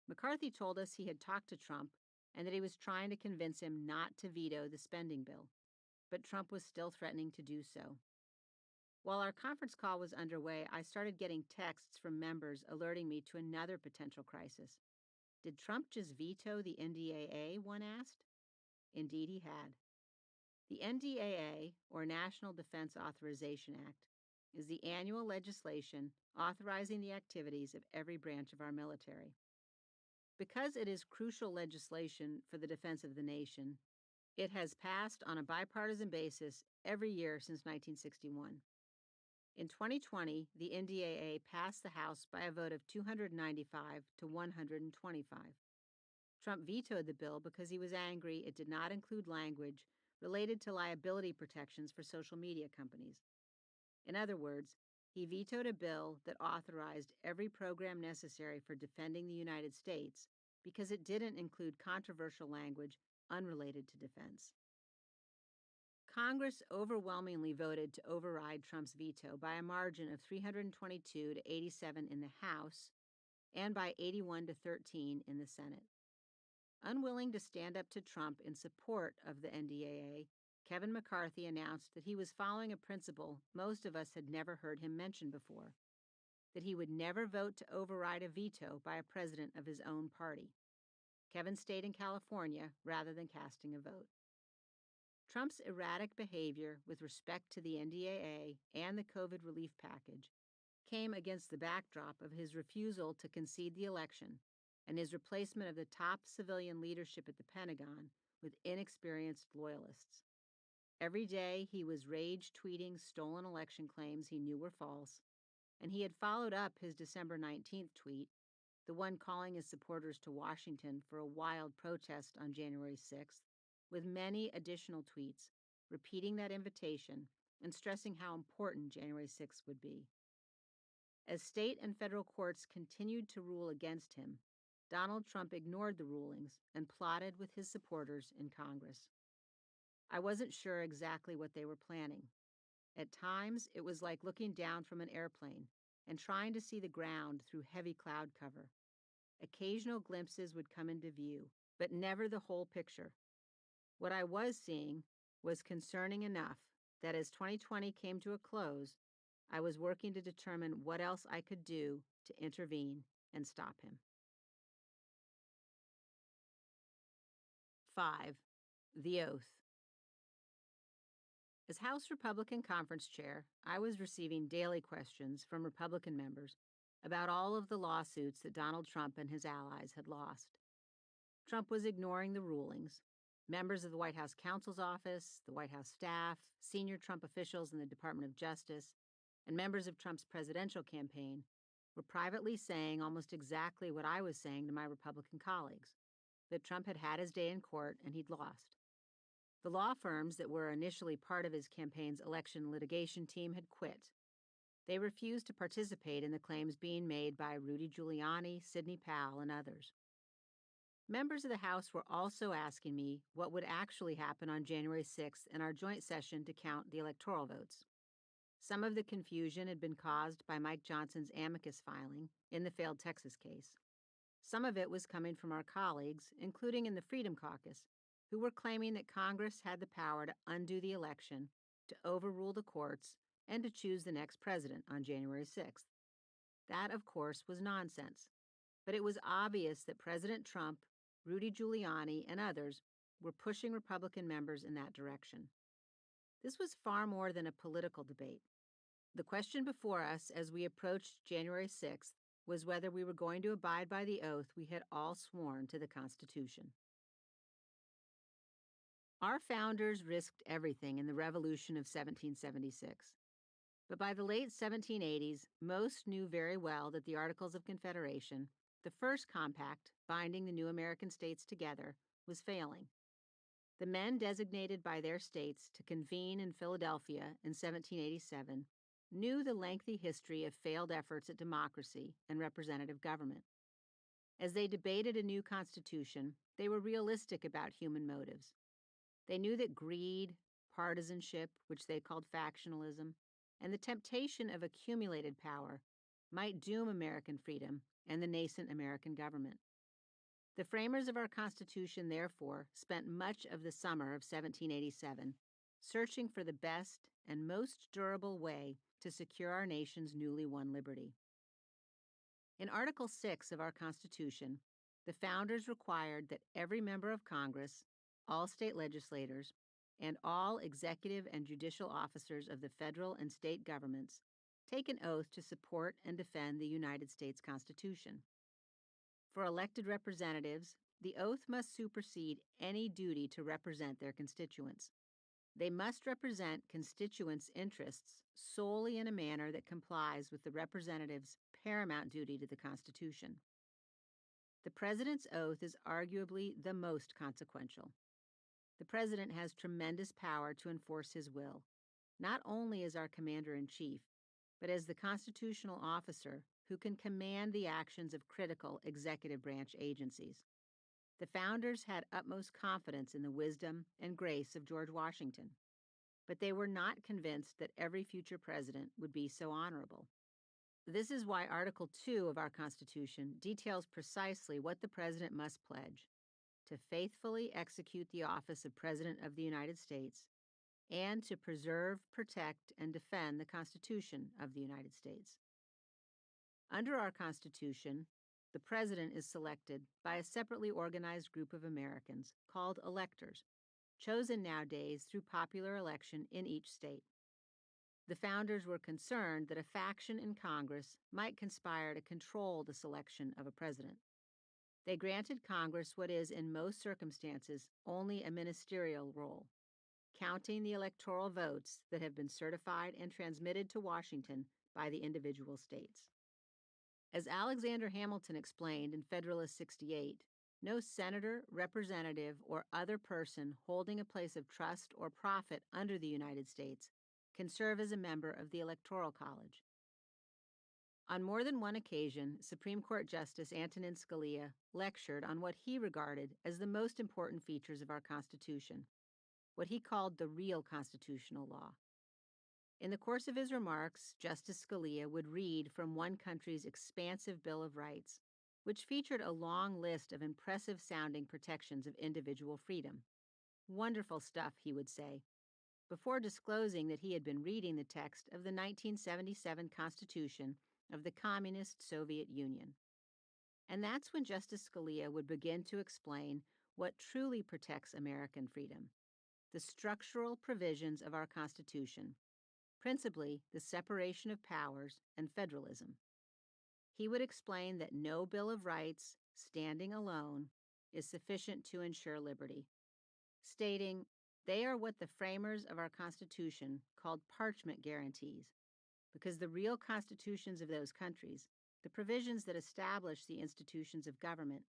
McCarthy told us he had talked to Trump and that he was trying to convince him not to veto the spending bill, but Trump was still threatening to do so. While our conference call was underway, I started getting texts from members alerting me to another potential crisis. Did Trump just veto the NDAA, one asked? Indeed, he had. The NDAA, or National Defense Authorization Act, is the annual legislation authorizing the activities of every branch of our military. Because it is crucial legislation for the defense of the nation, it has passed on a bipartisan basis every year since 1961. In 2020, the NDAA passed the House by a vote of 295 to 125. Trump vetoed the bill because he was angry it did not include language related to liability protections for social media companies. In other words, he vetoed a bill that authorized every program necessary for defending the United States because it didn't include controversial language unrelated to defense. Congress overwhelmingly voted to override Trump's veto by a margin of 322 to 87 in the House and by 81 to 13 in the Senate. Unwilling to stand up to Trump in support of the NDAA, Kevin McCarthy announced that he was following a principle most of us had never heard him mention before, that he would never vote to override a veto by a president of his own party. Kevin stayed in California rather than casting a vote. Trump's erratic behavior with respect to the NDAA and the COVID relief package came against the backdrop of his refusal to concede the election and his replacement of the top civilian leadership at the Pentagon with inexperienced loyalists. Every day he was rage tweeting stolen election claims he knew were false, and he had followed up his December 19th tweet, the one calling his supporters to Washington for a wild protest on January 6th, with many additional tweets repeating that invitation and stressing how important January 6th would be. As state and federal courts continued to rule against him, Donald Trump ignored the rulings and plotted with his supporters in Congress. I wasn't sure exactly what they were planning. At times, it was like looking down from an airplane and trying to see the ground through heavy cloud cover. Occasional glimpses would come into view, but never the whole picture. What I was seeing was concerning enough that as 2020 came to a close, I was working to determine what else I could do to intervene and stop him. 5. The Oath. As House Republican Conference Chair, I was receiving daily questions from Republican members about all of the lawsuits that Donald Trump and his allies had lost. Trump was ignoring the rulings. Members of the White House counsel's office, the White House staff, senior Trump officials in the Department of Justice, and members of Trump's presidential campaign were privately saying almost exactly what I was saying to my Republican colleagues, that Trump had had his day in court and he'd lost. The law firms that were initially part of his campaign's election litigation team had quit. They refused to participate in the claims being made by Rudy Giuliani, Sidney Powell, and others. Members of the House were also asking me what would actually happen on January 6th in our joint session to count the electoral votes. Some of the confusion had been caused by Mike Johnson's amicus filing in the failed Texas case. Some of it was coming from our colleagues, including in the Freedom Caucus, who were claiming that Congress had the power to undo the election, to overrule the courts, and to choose the next president on January 6th. That, of course, was nonsense. But it was obvious that President Trump, Rudy Giuliani, and others were pushing Republican members in that direction. This was far more than a political debate. The question before us as we approached January 6th was whether we were going to abide by the oath we had all sworn to the Constitution. Our founders risked everything in the Revolution of 1776. But by the late 1780s, most knew very well that the Articles of Confederation, the first compact binding the new American states together, was failing. The men designated by their states to convene in Philadelphia in 1787 knew the lengthy history of failed efforts at democracy and representative government. As they debated a new constitution, they were realistic about human motives. They knew that greed, partisanship, which they called factionalism, and the temptation of accumulated power might doom American freedom and the nascent American government. The framers of our Constitution, therefore, spent much of the summer of 1787 searching for the best and most durable way to secure our nation's newly won liberty. In Article 6 of our Constitution, the founders required that every member of Congress, all state legislators, and all executive and judicial officers of the federal and state governments take an oath to support and defend the United States Constitution. For elected representatives, the oath must supersede any duty to represent their constituents. They must represent constituents' interests solely in a manner that complies with the representative's paramount duty to the Constitution. The President's oath is arguably the most consequential. The President has tremendous power to enforce his will, not only as our Commander-in-Chief, but as the constitutional officer who can command the actions of critical executive branch agencies. The founders had utmost confidence in the wisdom and grace of George Washington, but they were not convinced that every future president would be so honorable. This is why Article 2 of our Constitution details precisely what the president must pledge: to faithfully execute the office of President of the United States and to preserve, protect, and defend the Constitution of the United States. Under our Constitution, the President is selected by a separately organized group of Americans called electors, chosen nowadays through popular election in each state. The founders were concerned that a faction in Congress might conspire to control the selection of a president. They granted Congress what is, in most circumstances, only a ministerial role, counting the electoral votes that have been certified and transmitted to Washington by the individual states. As Alexander Hamilton explained in Federalist 68, no senator, representative, or other person holding a place of trust or profit under the United States can serve as a member of the Electoral College. On more than one occasion, Supreme Court Justice Antonin Scalia lectured on what he regarded as the most important features of our Constitution, what he called the real constitutional law. In the course of his remarks, Justice Scalia would read from one country's expansive Bill of Rights, which featured a long list of impressive-sounding protections of individual freedom. Wonderful stuff, he would say, before disclosing that he had been reading the text of the 1977 Constitution of the Communist Soviet Union. And that's when Justice Scalia would begin to explain what truly protects American freedom: the structural provisions of our Constitution, principally the separation of powers and federalism. He would explain that no Bill of Rights, standing alone, is sufficient to ensure liberty, stating, "They are what the framers of our Constitution called parchment guarantees, because the real constitutions of those countries, the provisions that establish the institutions of government,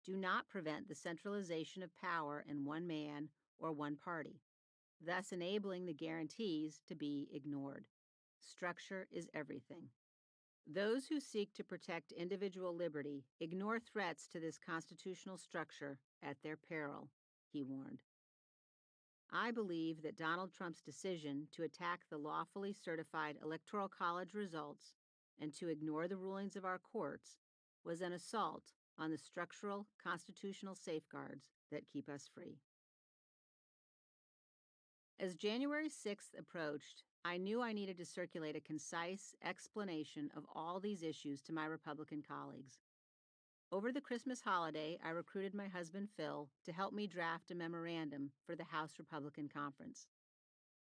do not prevent the centralization of power in one man or one party, thus enabling the guarantees to be ignored. Structure is everything. Those who seek to protect individual liberty ignore threats to this constitutional structure at their peril," he warned. I believe that Donald Trump's decision to attack the lawfully certified Electoral College results and to ignore the rulings of our courts was an assault on the structural constitutional safeguards that keep us free. As January 6th approached, I knew I needed to circulate a concise explanation of all these issues to my Republican colleagues. Over the Christmas holiday, I recruited my husband Phil to help me draft a memorandum for the House Republican Conference.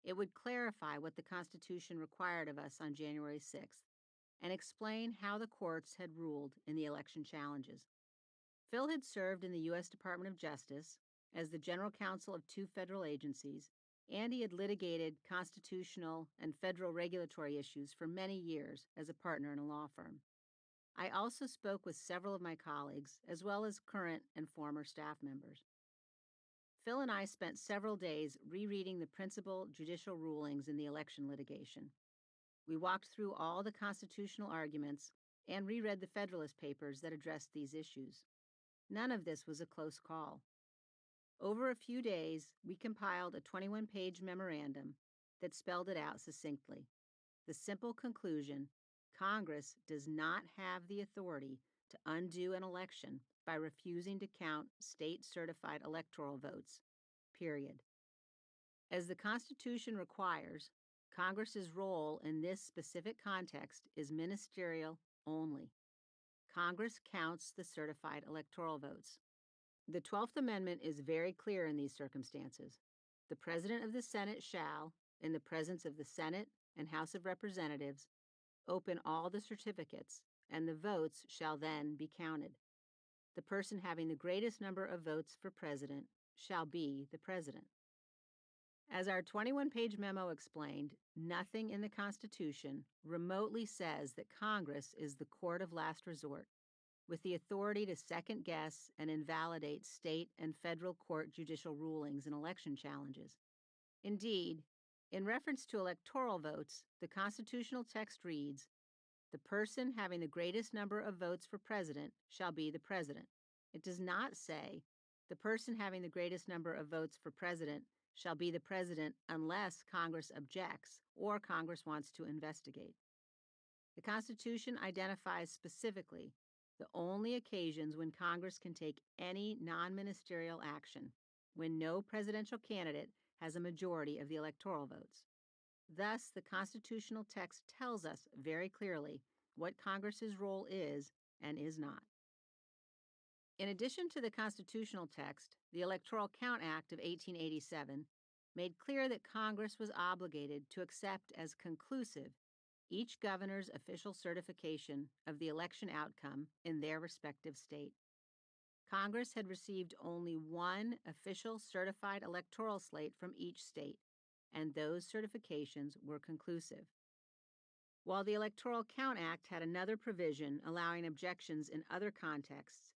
It would clarify what the Constitution required of us on January 6th and explain how the courts had ruled in the election challenges. Phil had served in the U.S. Department of Justice as the general counsel of 2 federal agencies, and he had litigated constitutional and federal regulatory issues for many years as a partner in a law firm. I also spoke with several of my colleagues, as well as current and former staff members. Phil and I spent several days rereading the principal judicial rulings in the election litigation. We walked through all the constitutional arguments and reread the Federalist Papers that addressed these issues. None of this was a close call. Over a few days, we compiled a 21-page memorandum that spelled it out succinctly. The simple conclusion: Congress does not have the authority to undo an election by refusing to count state-certified electoral votes, period. As the Constitution requires, Congress's role in this specific context is ministerial only. Congress counts the certified electoral votes. The 12th Amendment is very clear in these circumstances. The President of the Senate shall, in the presence of the Senate and House of Representatives, open all the certificates, and the votes shall then be counted. The person having the greatest number of votes for president shall be the president. As our 21-page memo explained, nothing in the Constitution remotely says that Congress is the court of last resort, with the authority to second-guess and invalidate state and federal court judicial rulings in election challenges. Indeed, in reference to electoral votes, the constitutional text reads, "The person having the greatest number of votes for president shall be the president." It does not say, "The person having the greatest number of votes for president shall be the president unless Congress objects or Congress wants to investigate." The Constitution identifies specifically the only occasions when Congress can take any non-ministerial action: when no presidential candidate has a majority of the electoral votes. Thus, the constitutional text tells us very clearly what Congress's role is and is not. In addition to the constitutional text, the Electoral Count Act of 1887 made clear that Congress was obligated to accept as conclusive each governor's official certification of the election outcome in their respective state. Congress had received only one official certified electoral slate from each state, and those certifications were conclusive. While the Electoral Count Act had another provision allowing objections in other contexts,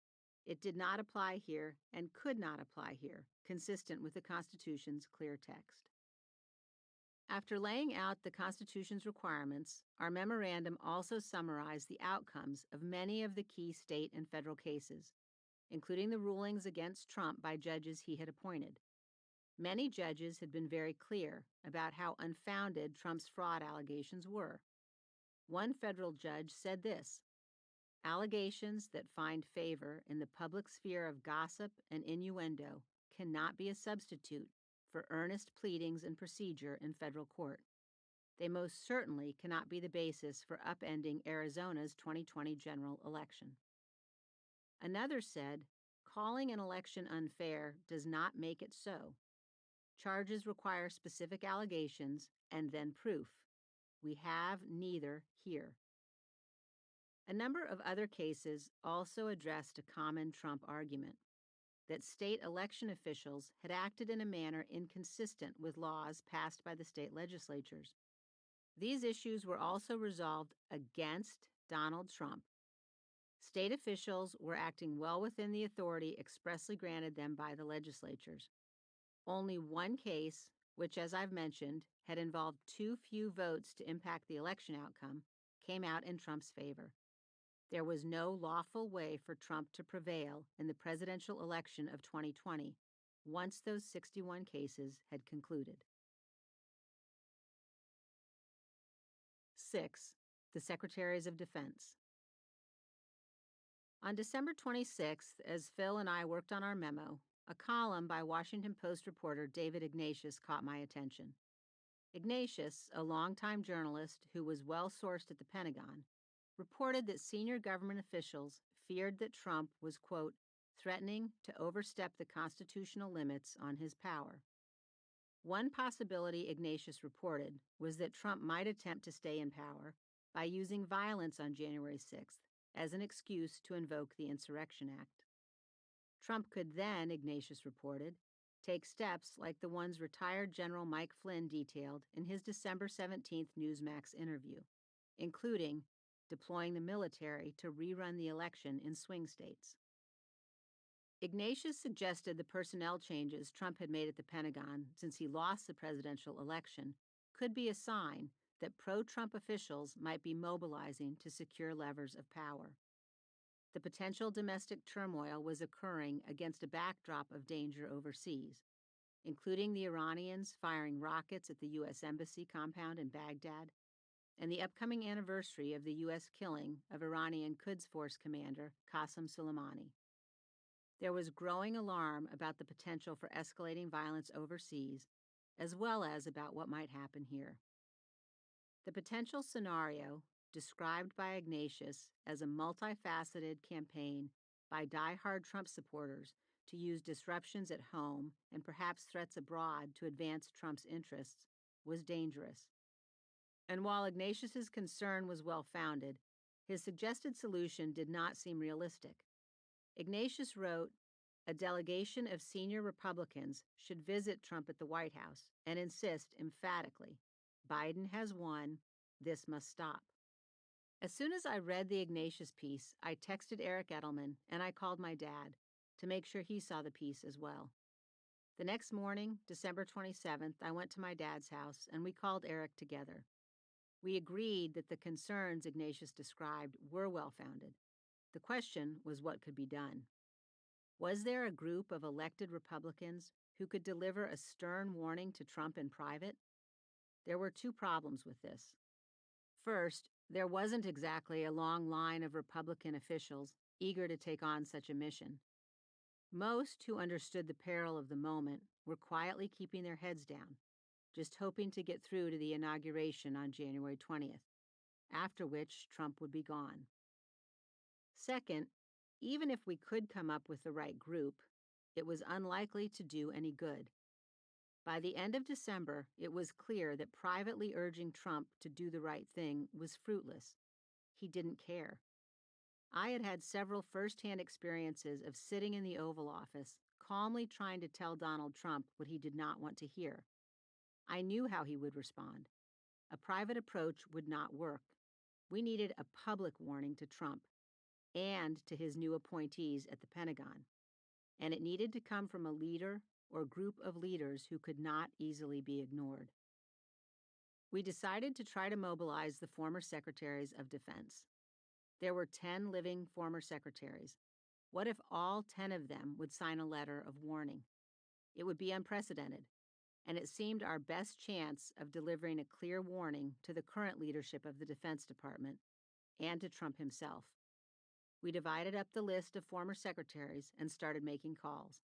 it did not apply here and could not apply here, consistent with the Constitution's clear text. After laying out the Constitution's requirements, our memorandum also summarized the outcomes of many of the key state and federal cases, including the rulings against Trump by judges he had appointed. Many judges had been very clear about how unfounded Trump's fraud allegations were. One federal judge said this: "Allegations that find favor in the public sphere of gossip and innuendo cannot be a substitute for earnest pleadings and procedure in federal court. They most certainly cannot be the basis for upending Arizona's 2020 general election." Another said, "Calling an election unfair does not make it so. Charges require specific allegations and then proof. We have neither here." A number of other cases also addressed a common Trump argument: that state election officials had acted in a manner inconsistent with laws passed by the state legislatures. These issues were also resolved against Donald Trump. State officials were acting well within the authority expressly granted them by the legislatures. Only one case, which, as I've mentioned, had involved too few votes to impact the election outcome, came out in Trump's favor. There was no lawful way for Trump to prevail in the presidential election of 2020 once those 61 cases had concluded. 6. The Secretaries of Defense. On December 26th, as Phil and I worked on our memo, a column by Washington Post reporter David Ignatius caught my attention. Ignatius, a longtime journalist who was well sourced at the Pentagon, reported that senior government officials feared that Trump was, quote, threatening to overstep the constitutional limits on his power. One possibility Ignatius reported was that Trump might attempt to stay in power by using violence on January 6th as an excuse to invoke the Insurrection Act. Trump could then, Ignatius reported, take steps like the ones retired General Mike Flynn detailed in his December 17th Newsmax interview, including deploying the military to rerun the election in swing states. Ignatius suggested the personnel changes Trump had made at the Pentagon since he lost the presidential election could be a sign that pro-Trump officials might be mobilizing to secure levers of power. The potential domestic turmoil was occurring against a backdrop of danger overseas, including the Iranians firing rockets at the U.S. Embassy compound in Baghdad and the upcoming anniversary of the U.S. killing of Iranian Quds Force commander Qasem Soleimani. There was growing alarm about the potential for escalating violence overseas, as well as about what might happen here. The potential scenario, described by Ignatius as a multifaceted campaign by die-hard Trump supporters to use disruptions at home and perhaps threats abroad to advance Trump's interests, was dangerous. And while Ignatius's concern was well-founded, his suggested solution did not seem realistic. Ignatius wrote, "A delegation of senior Republicans should visit Trump at the White House and insist emphatically, Biden has won, this must stop." As soon as I read the Ignatius piece, I texted Eric Edelman and I called my dad to make sure he saw the piece as well. The next morning, December 27th, I went to my dad's house and we called Eric together. We agreed that the concerns Ignatius described were well-founded. The question was what could be done. Was there a group of elected Republicans who could deliver a stern warning to Trump in private? There were two problems with this. First, there wasn't exactly a long line of Republican officials eager to take on such a mission. Most who understood the peril of the moment were quietly keeping their heads down, just hoping to get through to the inauguration on January 20th, after which Trump would be gone. Second, even if we could come up with the right group, it was unlikely to do any good. By the end of December, it was clear that privately urging Trump to do the right thing was fruitless. He didn't care. I had had several firsthand experiences of sitting in the Oval Office, calmly trying to tell Donald Trump what he did not want to hear. I knew how he would respond. A private approach would not work. We needed a public warning to Trump and to his new appointees at the Pentagon, and it needed to come from a leader or group of leaders who could not easily be ignored. We decided to try to mobilize the former secretaries of defense. There were 10 living former secretaries. What if all 10 of them would sign a letter of warning? It would be unprecedented, and it seemed our best chance of delivering a clear warning to the current leadership of the Defense Department and to Trump himself. We divided up the list of former secretaries and started making calls.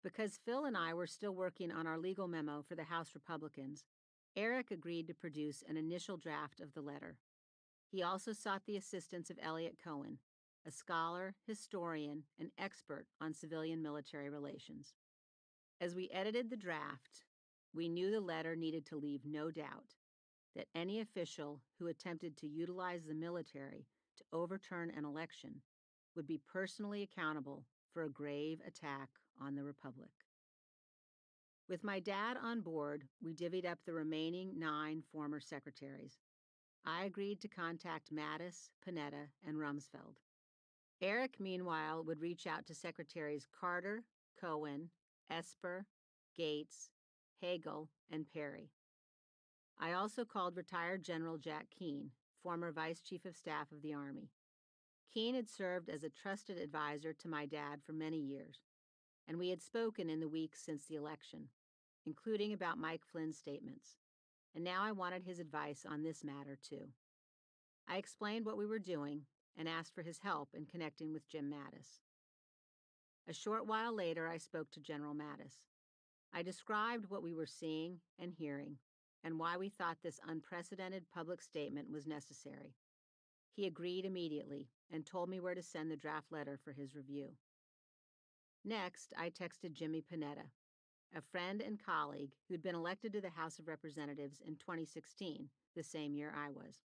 Because Phil and I were still working on our legal memo for the House Republicans, Eric agreed to produce an initial draft of the letter. He also sought the assistance of Elliot Cohen, a scholar, historian, and expert on civilian-military relations. As we edited the draft, we knew the letter needed to leave no doubt that any official who attempted to utilize the military to overturn an election would be personally accountable for a grave attack on the Republic. With my dad on board, we divvied up the remaining 9 former secretaries. I agreed to contact Mattis, Panetta, and Rumsfeld. Eric, meanwhile, would reach out to Secretaries Carter, Cohen, Esper, Gates, Hagel, and Perry. I also called retired General Jack Keane, former Vice Chief of Staff of the Army. Keane had served as a trusted advisor to my dad for many years, and we had spoken in the weeks since the election, including about Mike Flynn's statements, and now I wanted his advice on this matter too. I explained what we were doing and asked for his help in connecting with Jim Mattis. A short while later, I spoke to General Mattis. I described what we were seeing and hearing and why we thought this unprecedented public statement was necessary. He agreed immediately and told me where to send the draft letter for his review. Next, I texted Jimmy Panetta, a friend and colleague who'd been elected to the House of Representatives in 2016, the same year I was.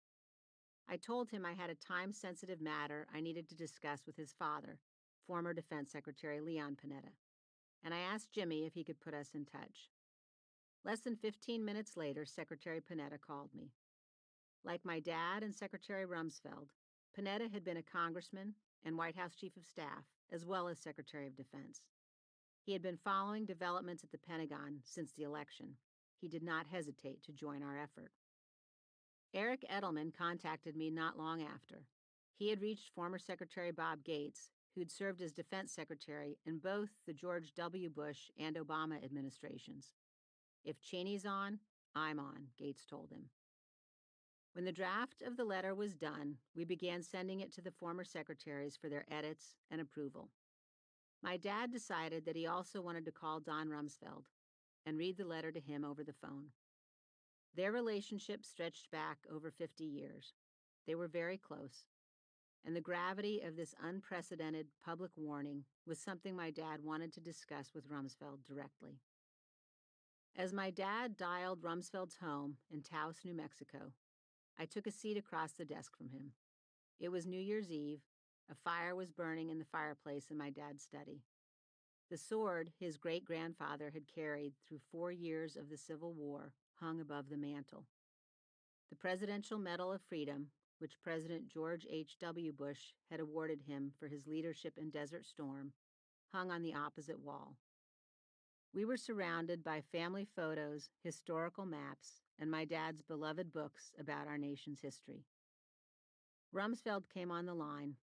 I told him I had a time-sensitive matter I needed to discuss with his father, former Defense Secretary Leon Panetta, and I asked Jimmy if he could put us in touch. Less than 15 minutes later, Secretary Panetta called me. Like my dad and Secretary Rumsfeld, Panetta had been a congressman and White House Chief of Staff, as well as Secretary of Defense. He had been following developments at the Pentagon since the election. He did not hesitate to join our effort. Eric Edelman contacted me not long after. He had reached former Secretary Bob Gates, who'd served as Defense Secretary in both the George W. Bush and Obama administrations. If Cheney's on, I'm on, Gates told him. When the draft of the letter was done, we began sending it to the former secretaries for their edits and approval. My dad decided that he also wanted to call Don Rumsfeld and read the letter to him over the phone. Their relationship stretched back over 50 years. They were very close, and the gravity of this unprecedented public warning was something my dad wanted to discuss with Rumsfeld directly. As my dad dialed Rumsfeld's home in Taos, New Mexico, I took a seat across the desk from him. It was New Year's Eve. A fire was burning in the fireplace in my dad's study. The sword his great-grandfather had carried through 4 years of the Civil War hung above the mantel. The Presidential Medal of Freedom, which President George H.W. Bush had awarded him for his leadership in Desert Storm, hung on the opposite wall. We were surrounded by family photos, historical maps, and my dad's beloved books about our nation's history. Rumsfeld came on the line,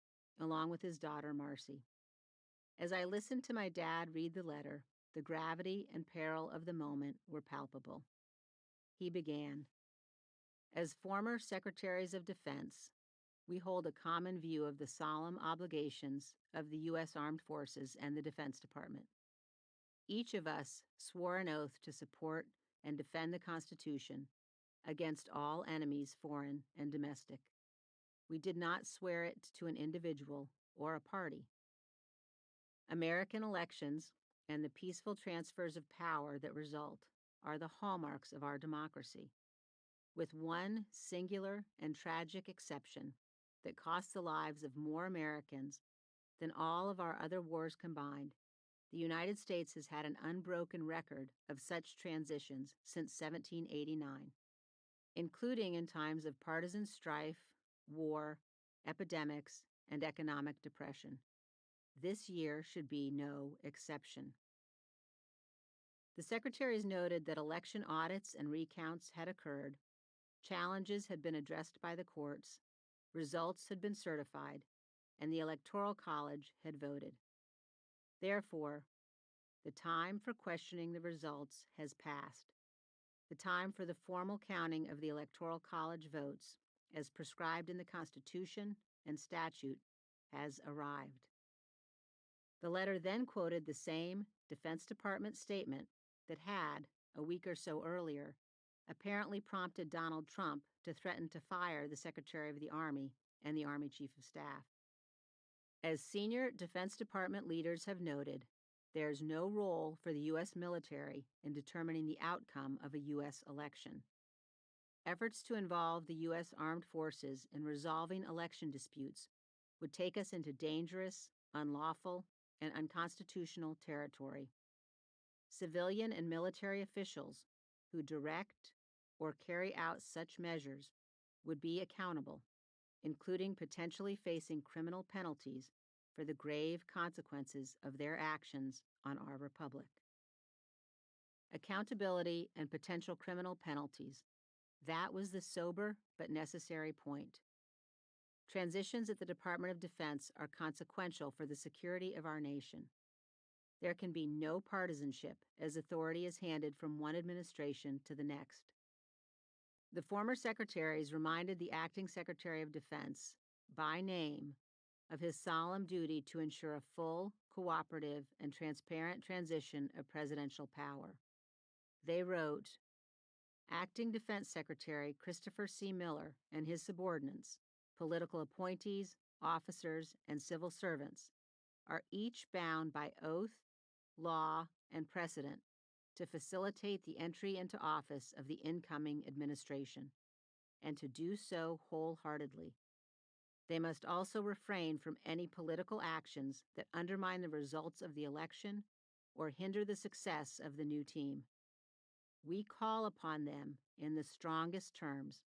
along with his daughter, Marcy. As I listened to my dad read the letter, the gravity and peril of the moment were palpable. He began, "As former Secretaries of Defense, we hold a common view of the solemn obligations of the U.S. Armed Forces and the Defense Department. Each of us swore an oath to support and defend the Constitution against all enemies, foreign and domestic. We did not swear it to an individual or a party. American elections and the peaceful transfers of power that result are the hallmarks of our democracy, with one singular and tragic exception that cost the lives of more Americans than all of our other wars combined. The United States has had an unbroken record of such transitions since 1789, including in times of partisan strife, war, epidemics, and economic depression. This year should be no exception." The secretaries noted that election audits and recounts had occurred, challenges had been addressed by the courts, results had been certified, and the Electoral College had voted. Therefore, the time for questioning the results has passed. The time for the formal counting of the Electoral College votes, as prescribed in the Constitution and statute, has arrived. The letter then quoted the same Defense Department statement that had, a week or so earlier, apparently prompted Donald Trump to threaten to fire the Secretary of the Army and the Army Chief of Staff. As senior Defense Department leaders have noted, there's no role for the U.S. military in determining the outcome of a U.S. election. Efforts to involve the U.S. Armed Forces in resolving election disputes would take us into dangerous, unlawful, and unconstitutional territory. Civilian and military officials who direct or carry out such measures would be accountable, including potentially facing criminal penalties for the grave consequences of their actions on our republic. Accountability and potential criminal penalties. That was the sober but necessary point. Transitions at the Department of Defense are consequential for the security of our nation. There can be no partisanship as authority is handed from one administration to the next. The former secretaries reminded the acting Secretary of Defense by name of his solemn duty to ensure a full, cooperative, and transparent transition of presidential power. They wrote, Acting Defense Secretary Christopher C. Miller and his subordinates, political appointees, officers, and civil servants, are each bound by oath, law, and precedent to facilitate the entry into office of the incoming administration, and to do so wholeheartedly. They must also refrain from any political actions that undermine the results of the election or hinder the success of the new team. We call upon them in the strongest terms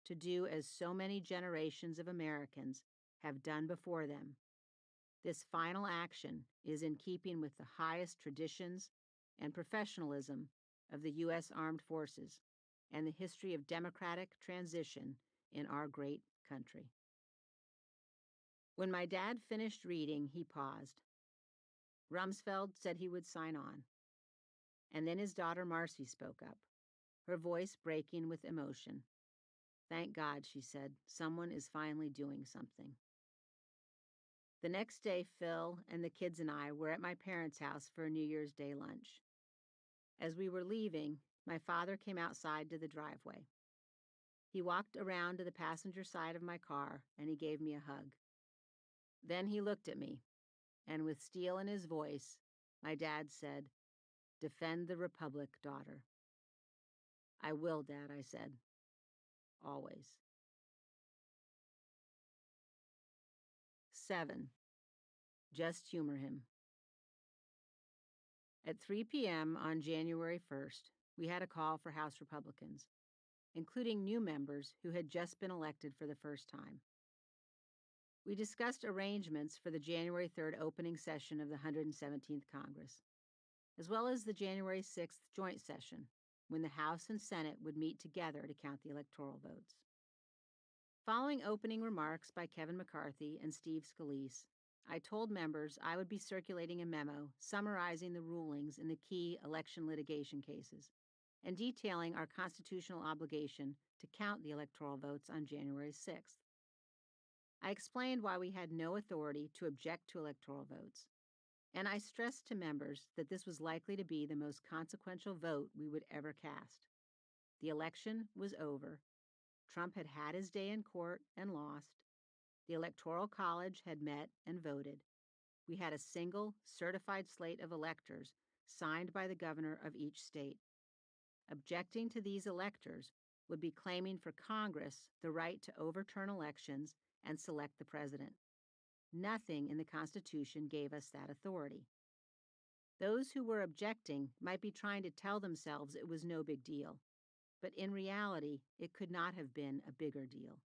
to do as so many generations of Americans have done before them. This final action is in keeping with the highest traditions and professionalism of the U.S. Armed Forces and the history of democratic transition in our great country. When my dad finished reading, he paused. Rumsfeld said he would sign on. And then his daughter Marcy spoke up, her voice breaking with emotion. Thank God, she said, someone is finally doing something. The next day, Phil and the kids and I were at my parents' house for a New Year's Day lunch. As we were leaving, my father came outside to the driveway. He walked around to the passenger side of my car and he gave me a hug. Then he looked at me, and with steel in his voice, my dad said, Defend the Republic, daughter. I will, Dad, I said. Always. 7. Just humor him. At 3 p.m. on January 1st, we had a call for House Republicans, including new members who had just been elected for the first time. We discussed arrangements for the January 3rd opening session of the 117th Congress, as well as the January 6th joint session, when the House and Senate would meet together to count the electoral votes. Following opening remarks by Kevin McCarthy and Steve Scalise, I told members I would be circulating a memo summarizing the rulings in the key election litigation cases and detailing our constitutional obligation to count the electoral votes on January 6th. I explained why we had no authority to object to electoral votes, and I stressed to members that this was likely to be the most consequential vote we would ever cast. The election was over. Trump had had his day in court and lost. The Electoral College had met and voted. We had a single certified slate of electors signed by the governor of each state. Objecting to these electors would be claiming for Congress the right to overturn elections and select the president. Nothing in the Constitution gave us that authority. Those who were objecting might be trying to tell themselves it was no big deal, but in reality, it could not have been a bigger deal.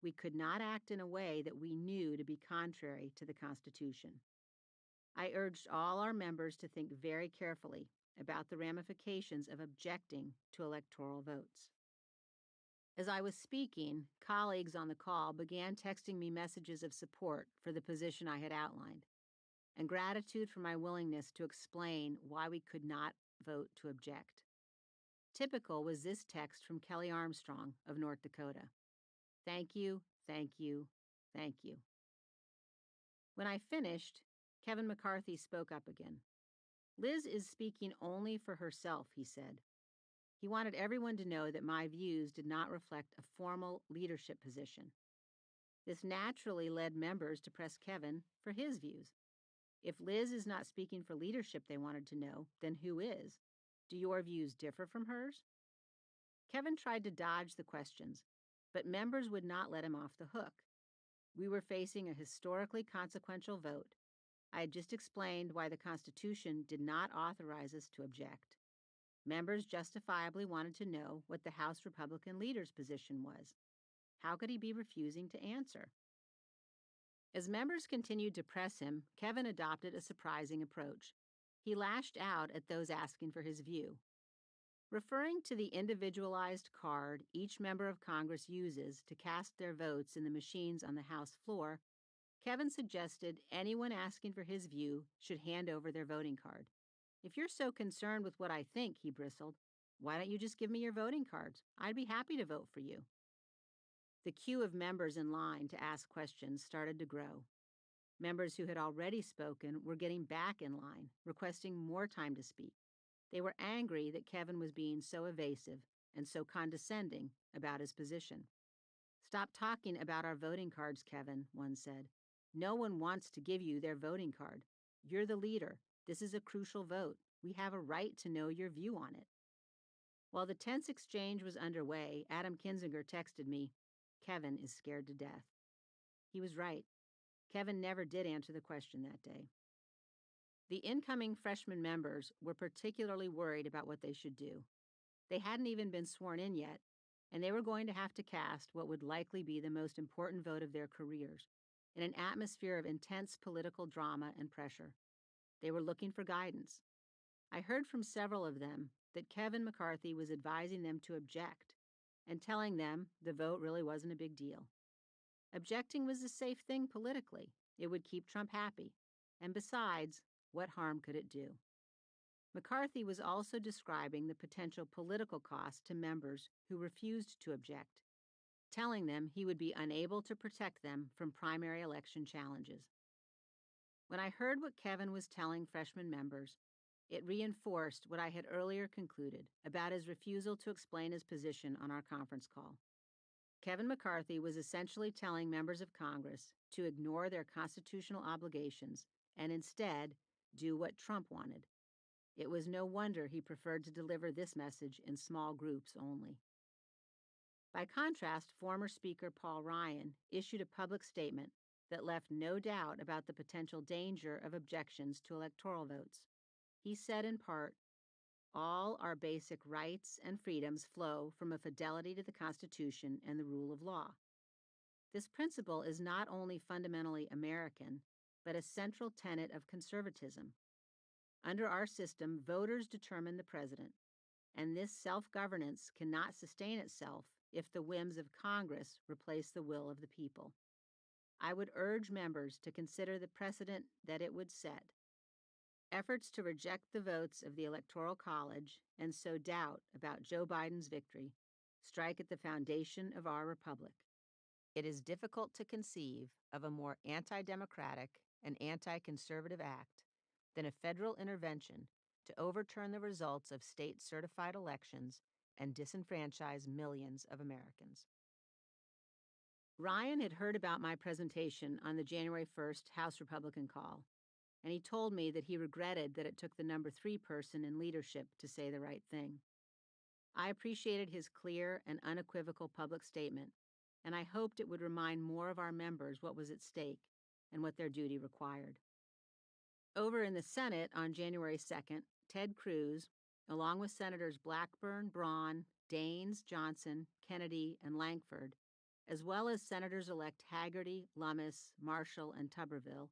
We could not act in a way that we knew to be contrary to the Constitution. I urged all our members to think very carefully about the ramifications of objecting to electoral votes. As I was speaking, colleagues on the call began texting me messages of support for the position I had outlined, and gratitude for my willingness to explain why we could not vote to object. Typical was this text from Kelly Armstrong of North Dakota. Thank you, thank you, thank you. When I finished, Kevin McCarthy spoke up again. Liz is speaking only for herself, he said. He wanted everyone to know that my views did not reflect a formal leadership position. This naturally led members to press Kevin for his views. If Liz is not speaking for leadership, they wanted to know, then who is? Do your views differ from hers? Kevin tried to dodge the questions, but members would not let him off the hook. We were facing a historically consequential vote. I had just explained why the Constitution did not authorize us to object. Members justifiably wanted to know what the House Republican leader's position was. How could he be refusing to answer? As members continued to press him, Kevin adopted a surprising approach. He lashed out at those asking for his view. Referring to the individualized card each member of Congress uses to cast their votes in the machines on the House floor, Kevin suggested anyone asking for his view should hand over their voting card. If you're so concerned with what I think, he bristled, why don't you just give me your voting cards? I'd be happy to vote for you. The queue of members in line to ask questions started to grow. Members who had already spoken were getting back in line, requesting more time to speak. They were angry that Kevin was being so evasive and so condescending about his position. "Stop talking about our voting cards, Kevin," one said. "No one wants to give you their voting card. You're the leader. This is a crucial vote. We have a right to know your view on it." While the tense exchange was underway, Adam Kinzinger texted me, "Kevin is scared to death." He was right. Kevin never did answer the question that day. The incoming freshman members were particularly worried about what they should do. They hadn't even been sworn in yet, and they were going to have to cast what would likely be the most important vote of their careers in an atmosphere of intense political drama and pressure. They were looking for guidance. I heard from several of them that Kevin McCarthy was advising them to object and telling them the vote really wasn't a big deal. Objecting was a safe thing politically. It would keep Trump happy. And besides, what harm could it do? McCarthy was also describing the potential political cost to members who refused to object, telling them he would be unable to protect them from primary election challenges. When I heard what Kevin was telling freshman members, it reinforced what I had earlier concluded about his refusal to explain his position on our conference call. Kevin McCarthy was essentially telling members of Congress to ignore their constitutional obligations and instead do what Trump wanted. It was no wonder he preferred to deliver this message in small groups only. By contrast, former Speaker Paul Ryan issued a public statement that left no doubt about the potential danger of objections to electoral votes. He said in part, "All our basic rights and freedoms flow from a fidelity to the Constitution and the rule of law. This principle is not only fundamentally American, but a central tenet of conservatism. Under our system, voters determine the president, and this self-governance cannot sustain itself if the whims of Congress replace the will of the people. I would urge members to consider the precedent that it would set. Efforts to reject the votes of the Electoral College and sow doubt about Joe Biden's victory strike at the foundation of our republic. It is difficult to conceive of a more anti-democratic and anti-conservative act than a federal intervention to overturn the results of state-certified elections and disenfranchise millions of Americans." Ryan had heard about my presentation on the January 1st House Republican call, and he told me that he regretted that it took the number 3 person in leadership to say the right thing. I appreciated his clear and unequivocal public statement, and I hoped it would remind more of our members what was at stake and what their duty required. Over in the Senate on January 2nd, Ted Cruz, along with Senators Blackburn, Braun, Daines, Johnson, Kennedy, and Lankford, as well as Senators-elect Hagerty, Lummis, Marshall, and Tuberville,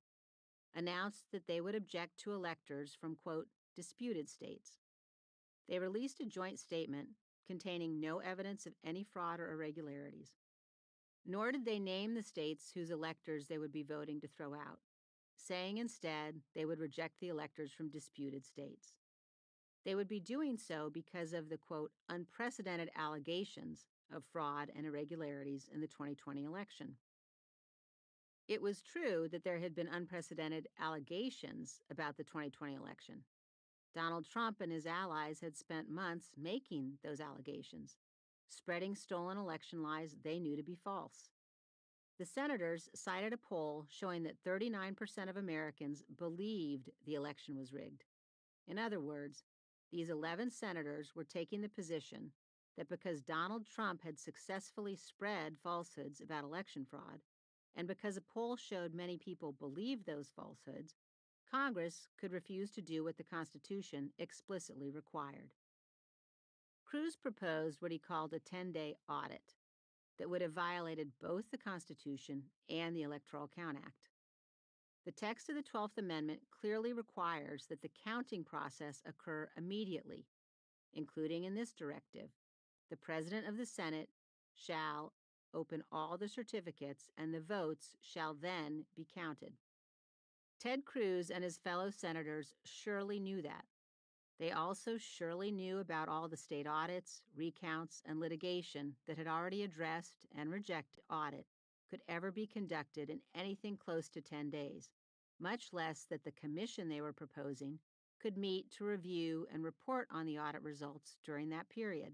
announced that they would object to electors from, quote, disputed states. They released a joint statement containing no evidence of any fraud or irregularities. Nor did they name the states whose electors they would be voting to throw out, saying instead they would reject the electors from disputed states. They would be doing so because of the, quote, unprecedented allegations of fraud and irregularities in the 2020 election. It was true that there had been unprecedented allegations about the 2020 election. Donald Trump and his allies had spent months making those allegations, spreading stolen election lies they knew to be false. The senators cited a poll showing that 39% of Americans believed the election was rigged. In other words, these 11 senators were taking the position that because Donald Trump had successfully spread falsehoods about election fraud, and because a poll showed many people believed those falsehoods, Congress could refuse to do what the Constitution explicitly required. Cruz proposed what he called a 10-day audit that would have violated both the Constitution and the Electoral Count Act. The text of the 12th Amendment clearly requires that the counting process occur immediately, including in this directive. The President of the Senate shall open all the certificates and the votes shall then be counted. Ted Cruz and his fellow senators surely knew that. They also surely knew about all the state audits, recounts, and litigation that had already addressed and rejected audit could ever be conducted in anything close to 10 days, much less that the commission they were proposing could meet to review and report on the audit results during that period.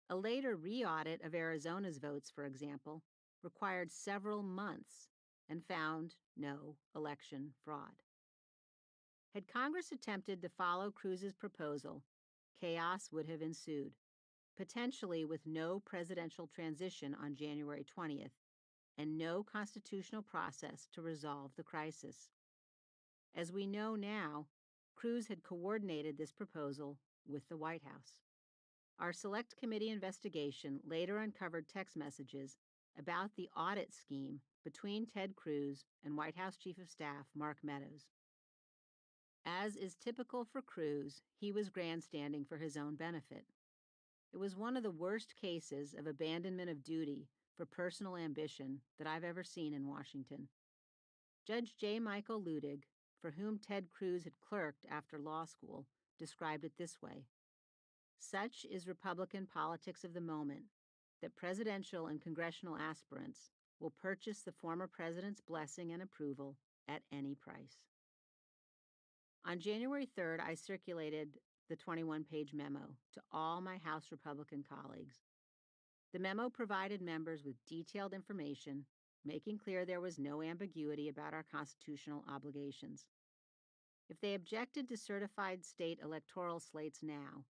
A later re-audit of Arizona's votes, for example, required several months and found no election fraud. Had Congress attempted to follow Cruz's proposal, chaos would have ensued, potentially with no presidential transition on January 20th and no constitutional process to resolve the crisis. As we know now, Cruz had coordinated this proposal with the White House. Our Select Committee investigation later uncovered text messages about the audit scheme between Ted Cruz and White House Chief of Staff Mark Meadows. As is typical for Cruz, he was grandstanding for his own benefit. It was one of the worst cases of abandonment of duty for personal ambition that I've ever seen in Washington. Judge J. Michael Ludig, for whom Ted Cruz had clerked after law school, described it this way: "Such is Republican politics of the moment that presidential and congressional aspirants will purchase the former president's blessing and approval at any price." On January 3rd, I circulated the 21-page memo to all my House Republican colleagues. The memo provided members with detailed information, making clear there was no ambiguity about our constitutional obligations. If they objected to certified state electoral slates now,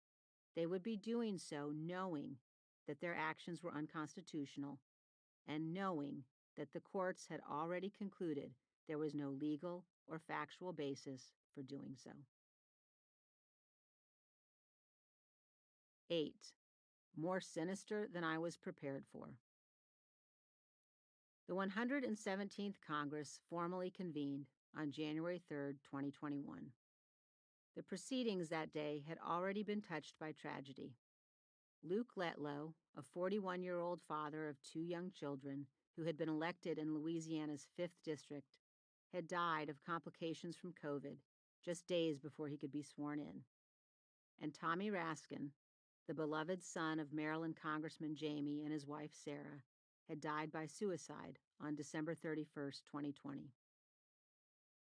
they would be doing so knowing that their actions were unconstitutional and knowing that the courts had already concluded there was no legal or factual basis for doing so. 8. More sinister than I was prepared for. The 117th Congress formally convened on January 3, 2021. The proceedings that day had already been touched by tragedy. Luke Letlow, a 41-year-old father of 2 young children who had been elected in Louisiana's 5th District, had died of complications from COVID just days before he could be sworn in. And Tommy Raskin, the beloved son of Maryland Congressman Jamie and his wife Sarah, had died by suicide on December 31st, 2020.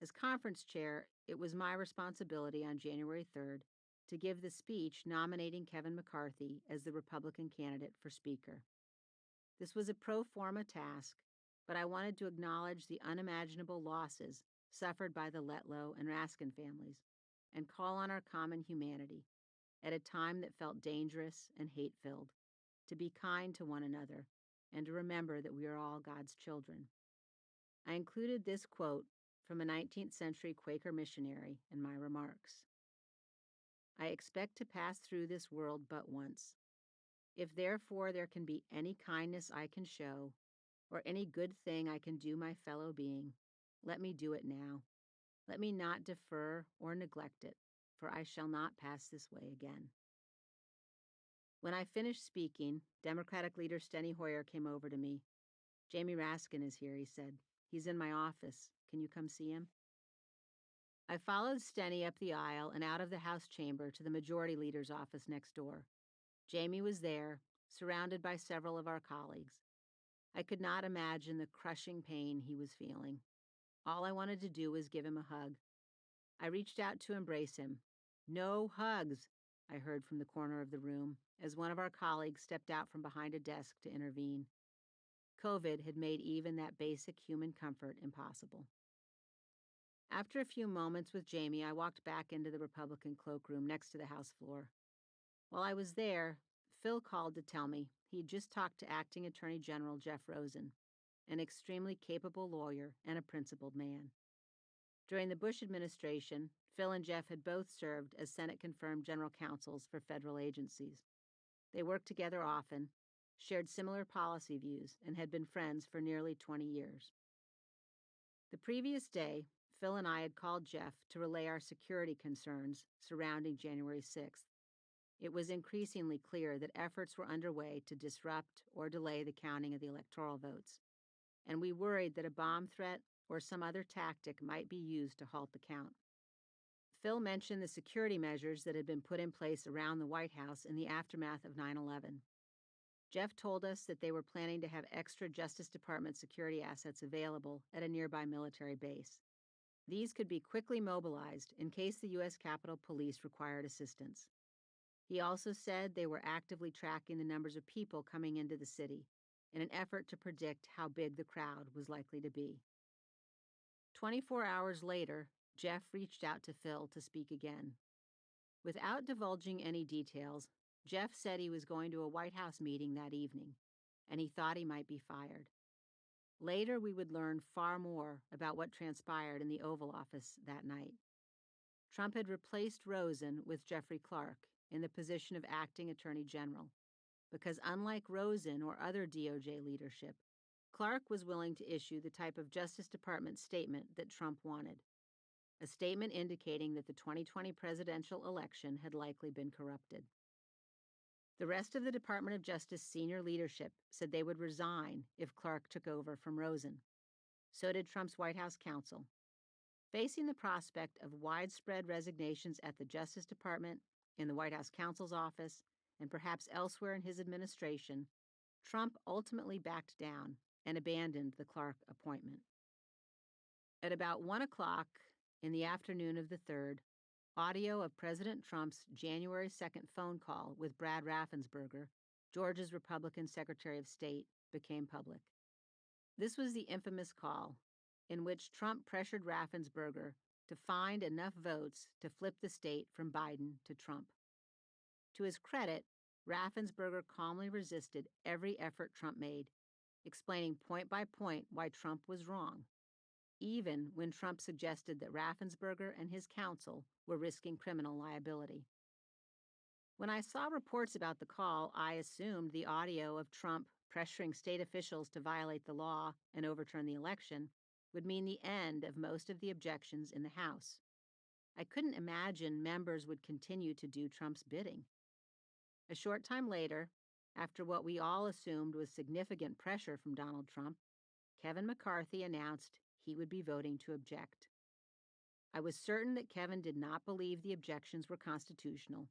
As conference chair, it was my responsibility on January 3rd to give the speech nominating Kevin McCarthy as the Republican candidate for Speaker. This was a pro forma task, but I wanted to acknowledge the unimaginable losses suffered by the Letlow and Raskin families and call on our common humanity at a time that felt dangerous and hate-filled, to be kind to one another and to remember that we are all God's children. I included this quote from a 19th century Quaker missionary in my remarks. "I expect to pass through this world but once. If therefore there can be any kindness I can show, or any good thing I can do my fellow being, let me do it now. Let me not defer or neglect it, for I shall not pass this way again." When I finished speaking, Democratic leader Steny Hoyer came over to me. "Jamie Raskin is here," he said. "He's in my office. Can you come see him?" I followed Steny up the aisle and out of the House chamber to the majority leader's office next door. Jamie was there, surrounded by several of our colleagues. I could not imagine the crushing pain he was feeling. All I wanted to do was give him a hug. I reached out to embrace him. "No hugs," I heard from the corner of the room as one of our colleagues stepped out from behind a desk to intervene. COVID had made even that basic human comfort impossible. After a few moments with Jamie, I walked back into the Republican cloakroom next to the House floor. While I was there, Phil called to tell me he had just talked to Acting Attorney General Jeff Rosen, an extremely capable lawyer and a principled man. During the Bush administration, Phil and Jeff had both served as Senate-confirmed general counsels for federal agencies. They worked together often, shared similar policy views, and had been friends for nearly 20 years. The previous day, Phil and I had called Jeff to relay our security concerns surrounding January 6th. It was increasingly clear that efforts were underway to disrupt or delay the counting of the electoral votes, and we worried that a bomb threat or some other tactic might be used to halt the count. Phil mentioned the security measures that had been put in place around the White House in the aftermath of 9/11. Jeff told us that they were planning to have extra Justice Department security assets available at a nearby military base. These could be quickly mobilized in case the U.S. Capitol Police required assistance. He also said they were actively tracking the numbers of people coming into the city in an effort to predict how big the crowd was likely to be. 24 hours later, Jeff reached out to Phil to speak again. Without divulging any details, Jeff said he was going to a White House meeting that evening, and he thought he might be fired. Later, we would learn far more about what transpired in the Oval Office that night. Trump had replaced Rosen with Jeffrey Clark in the position of acting Attorney General, because unlike Rosen or other DOJ leadership, Clark was willing to issue the type of Justice Department statement that Trump wanted, a statement indicating that the 2020 presidential election had likely been corrupted. The rest of the Department of Justice senior leadership said they would resign if Clark took over from Rosen. So did Trump's White House counsel. Facing the prospect of widespread resignations at the Justice Department, in the White House counsel's office, and perhaps elsewhere in his administration, Trump ultimately backed down and abandoned the Clark appointment. At about 1 o'clock in the afternoon of the 3rd, audio of President Trump's January 2nd phone call with Brad Raffensperger, Georgia's Republican Secretary of State, became public. This was the infamous call in which Trump pressured Raffensperger to find enough votes to flip the state from Biden to Trump. To his credit, Raffensperger calmly resisted every effort Trump made, explaining point by point why Trump was wrong, even when Trump suggested that Raffensperger and his counsel were risking criminal liability. When I saw reports about the call, I assumed the audio of Trump pressuring state officials to violate the law and overturn the election would mean the end of most of the objections in the House. I couldn't imagine members would continue to do Trump's bidding. A short time later, after what we all assumed was significant pressure from Donald Trump, Kevin McCarthy announced he would be voting to object. I was certain that Kevin did not believe the objections were constitutional,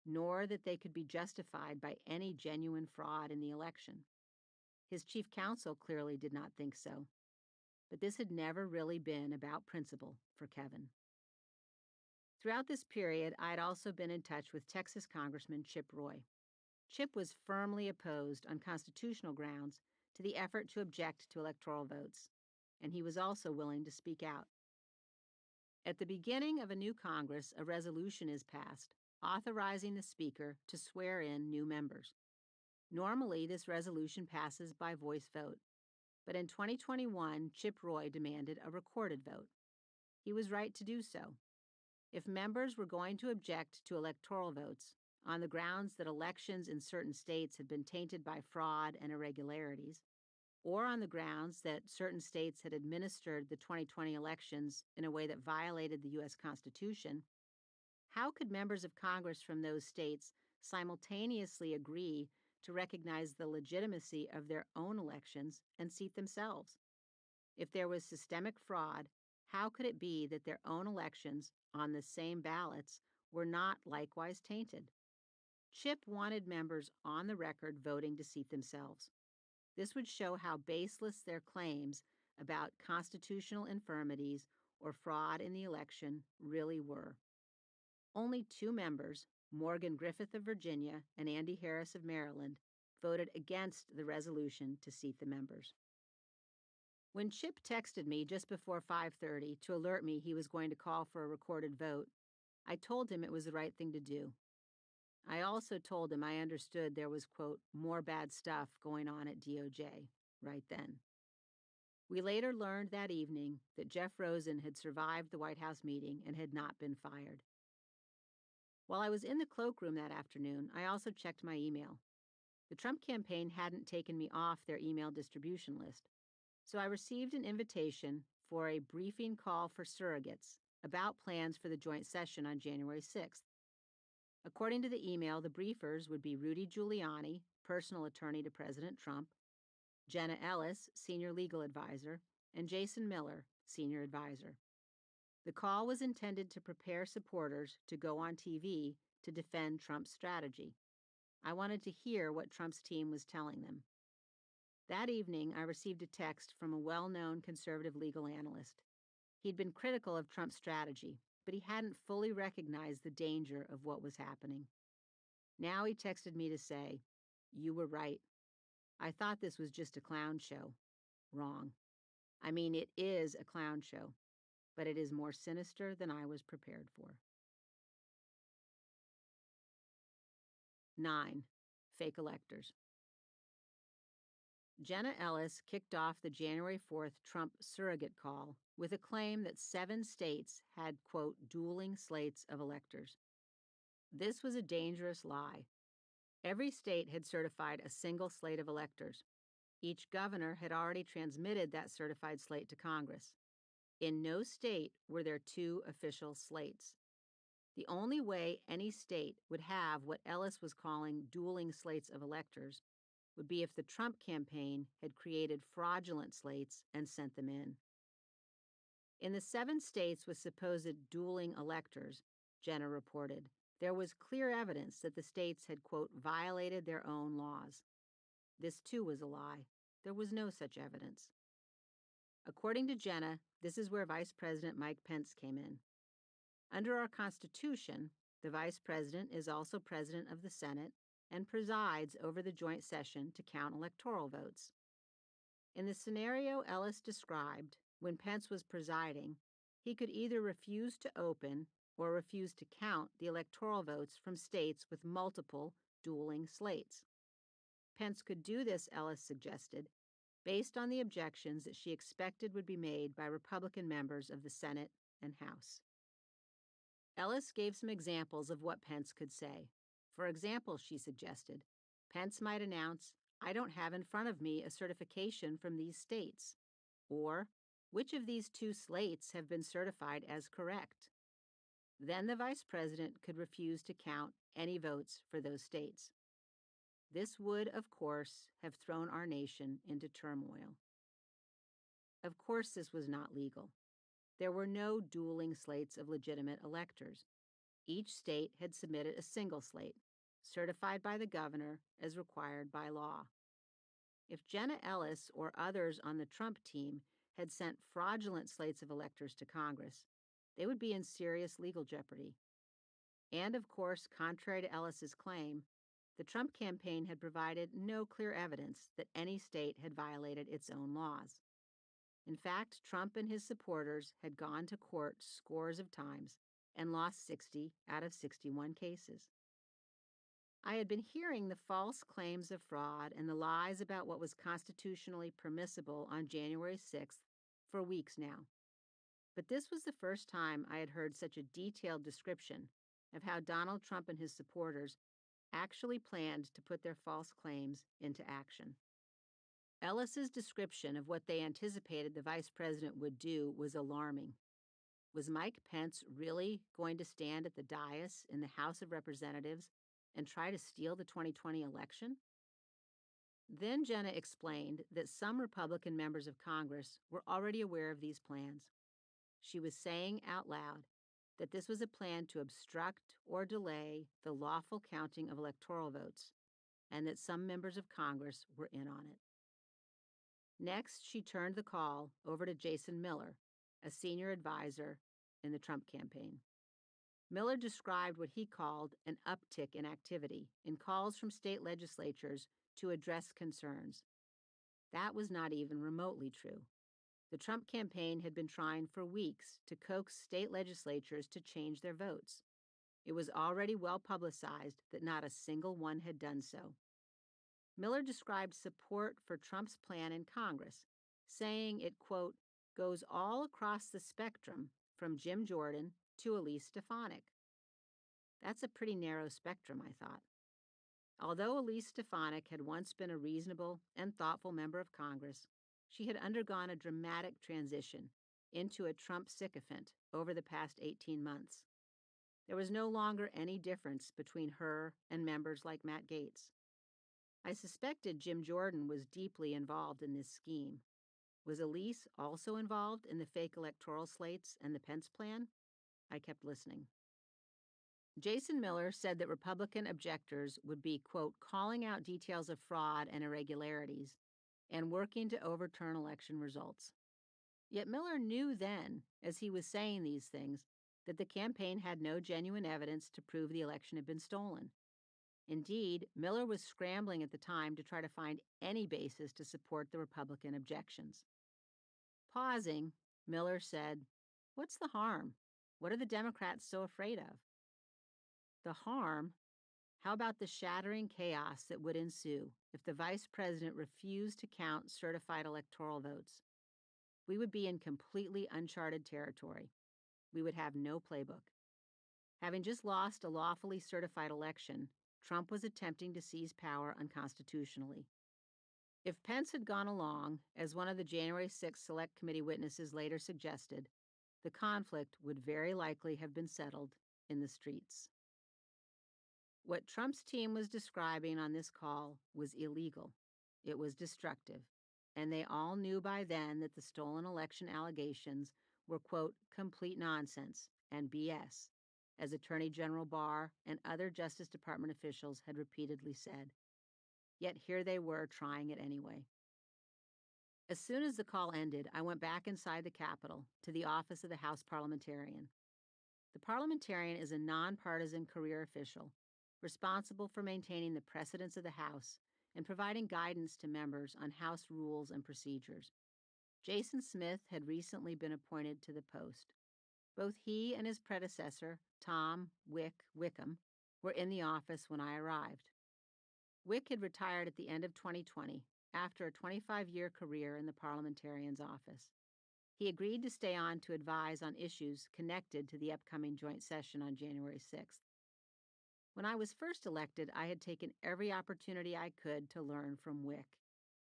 nor that they could be justified by any genuine fraud in the election. His chief counsel clearly did not think so, but this had never really been about principle for Kevin. Throughout this period, I had also been in touch with Texas Congressman Chip Roy. Chip was firmly opposed on constitutional grounds to the effort to object to electoral votes, and he was also willing to speak out. At the beginning of a new Congress, a resolution is passed authorizing the Speaker to swear in new members. Normally, this resolution passes by voice vote, but in 2021, Chip Roy demanded a recorded vote. He was right to do so. If members were going to object to electoral votes on the grounds that elections in certain states had been tainted by fraud and irregularities, or on the grounds that certain states had administered the 2020 elections in a way that violated the U.S. Constitution, how could members of Congress from those states simultaneously agree to recognize the legitimacy of their own elections and seat themselves? If there was systemic fraud, how could it be that their own elections on the same ballots were not likewise tainted? Chip wanted members on the record voting to seat themselves. This would show how baseless their claims about constitutional infirmities or fraud in the election really were. Only two members, Morgan Griffith of Virginia and Andy Harris of Maryland, voted against the resolution to seat the members. When Chip texted me just before 5:30 to alert me he was going to call for a recorded vote, I told him it was the right thing to do. I also told him I understood there was, quote, more bad stuff going on at DOJ right then. We later learned that evening that Jeff Rosen had survived the White House meeting and had not been fired. While I was in the cloakroom that afternoon, I also checked my email. The Trump campaign hadn't taken me off their email distribution list, so I received an invitation for a briefing call for surrogates about plans for the joint session on January 6th. According to the email, the briefers would be Rudy Giuliani, personal attorney to President Trump, Jenna Ellis, senior legal advisor, and Jason Miller, senior advisor. The call was intended to prepare supporters to go on TV to defend Trump's strategy. I wanted to hear what Trump's team was telling them. That evening, I received a text from a well-known conservative legal analyst. He'd been critical of Trump's strategy, but he hadn't fully recognized the danger of what was happening. Now he texted me to say, "You were right. I thought this was just a clown show." Wrong. I mean, it is a clown show, but it is more sinister than I was prepared for. 9. Fake electors. Jenna Ellis kicked off the January 4th Trump surrogate call with a claim that 7 states had, quote, dueling slates of electors. This was a dangerous lie. Every state had certified a single slate of electors. Each governor had already transmitted that certified slate to Congress. In no state were there 2 official slates. The only way any state would have what Ellis was calling dueling slates of electors would be if the Trump campaign had created fraudulent slates and sent them in. In the 7 states with supposed dueling electors, Jenna reported, there was clear evidence that the states had, quote, violated their own laws. This too was a lie. There was no such evidence. According to Jenna, this is where Vice President Mike Pence came in. Under our Constitution, the Vice President is also President of the Senate and presides over the joint session to count electoral votes. In the scenario Ellis described, when Pence was presiding, he could either refuse to open or refuse to count the electoral votes from states with multiple dueling slates. Pence could do this, Ellis suggested, based on the objections that she expected would be made by Republican members of the Senate and House. Ellis gave some examples of what Pence could say. For example, she suggested, Pence might announce, "I don't have in front of me a certification from these states," or "Which of these 2 slates have been certified as correct?" Then the vice president could refuse to count any votes for those states. This would, of course, have thrown our nation into turmoil. Of course, this was not legal. There were no dueling slates of legitimate electors. Each state had submitted a single slate, certified by the governor as required by law. If Jenna Ellis or others on the Trump team had sent fraudulent slates of electors to Congress, they would be in serious legal jeopardy. And of course, contrary to Ellis's claim, the Trump campaign had provided no clear evidence that any state had violated its own laws. In fact, Trump and his supporters had gone to court scores of times and lost 60 out of 61 cases. I had been hearing the false claims of fraud and the lies about what was constitutionally permissible on January 6th for weeks now. But this was the first time I had heard such a detailed description of how Donald Trump and his supporters actually planned to put their false claims into action. Ellis's description of what they anticipated the vice president would do was alarming. Was Mike Pence really going to stand at the dais in the House of Representatives and try to steal the 2020 election? Then Jenna explained that some Republican members of Congress were already aware of these plans. She was saying out loud that this was a plan to obstruct or delay the lawful counting of electoral votes, and that some members of Congress were in on it. Next, she turned the call over to Jason Miller, a senior advisor in the Trump campaign. Miller described what he called an uptick in activity in calls from state legislatures to address concerns. That was not even remotely true. The Trump campaign had been trying for weeks to coax state legislatures to change their votes. It was already well publicized that not a single one had done so. Miller described support for Trump's plan in Congress, saying it, quote, goes all across the spectrum from Jim Jordan to Elise Stefanik. That's a pretty narrow spectrum, I thought. Although Elise Stefanik had once been a reasonable and thoughtful member of Congress, she had undergone a dramatic transition into a Trump sycophant over the past 18 months. There was no longer any difference between her and members like Matt Gaetz. I suspected Jim Jordan was deeply involved in this scheme. Was Elise also involved in the fake electoral slates and the Pence plan? I kept listening. Jason Miller said that Republican objectors would be, quote, calling out details of fraud and irregularities and working to overturn election results. Yet Miller knew then, as he was saying these things, that the campaign had no genuine evidence to prove the election had been stolen. Indeed, Miller was scrambling at the time to try to find any basis to support the Republican objections. Pausing, Miller said, "What's the harm? What are the Democrats so afraid of?" The harm? How about the shattering chaos that would ensue if the vice president refused to count certified electoral votes? We would be in completely uncharted territory. We would have no playbook. Having just lost a lawfully certified election, Trump was attempting to seize power unconstitutionally. If Pence had gone along, as one of the January 6th Select Committee witnesses later suggested, the conflict would very likely have been settled in the streets. What Trump's team was describing on this call was illegal. It was destructive. And they all knew by then that the stolen election allegations were, quote, complete nonsense and BS, as Attorney General Barr and other Justice Department officials had repeatedly said. Yet here they were trying it anyway. As soon as the call ended, I went back inside the Capitol to the office of the House parliamentarian. The parliamentarian is a nonpartisan career official responsible for maintaining the precedence of the House and providing guidance to members on House rules and procedures. Jason Smith had recently been appointed to the post. Both he and his predecessor, Tom Wickham, were in the office when I arrived. Wick had retired at the end of 2020 after a 25-year career in the parliamentarian's office. He agreed to stay on to advise on issues connected to the upcoming joint session on January 6th. When I was first elected, I had taken every opportunity I could to learn from Wick.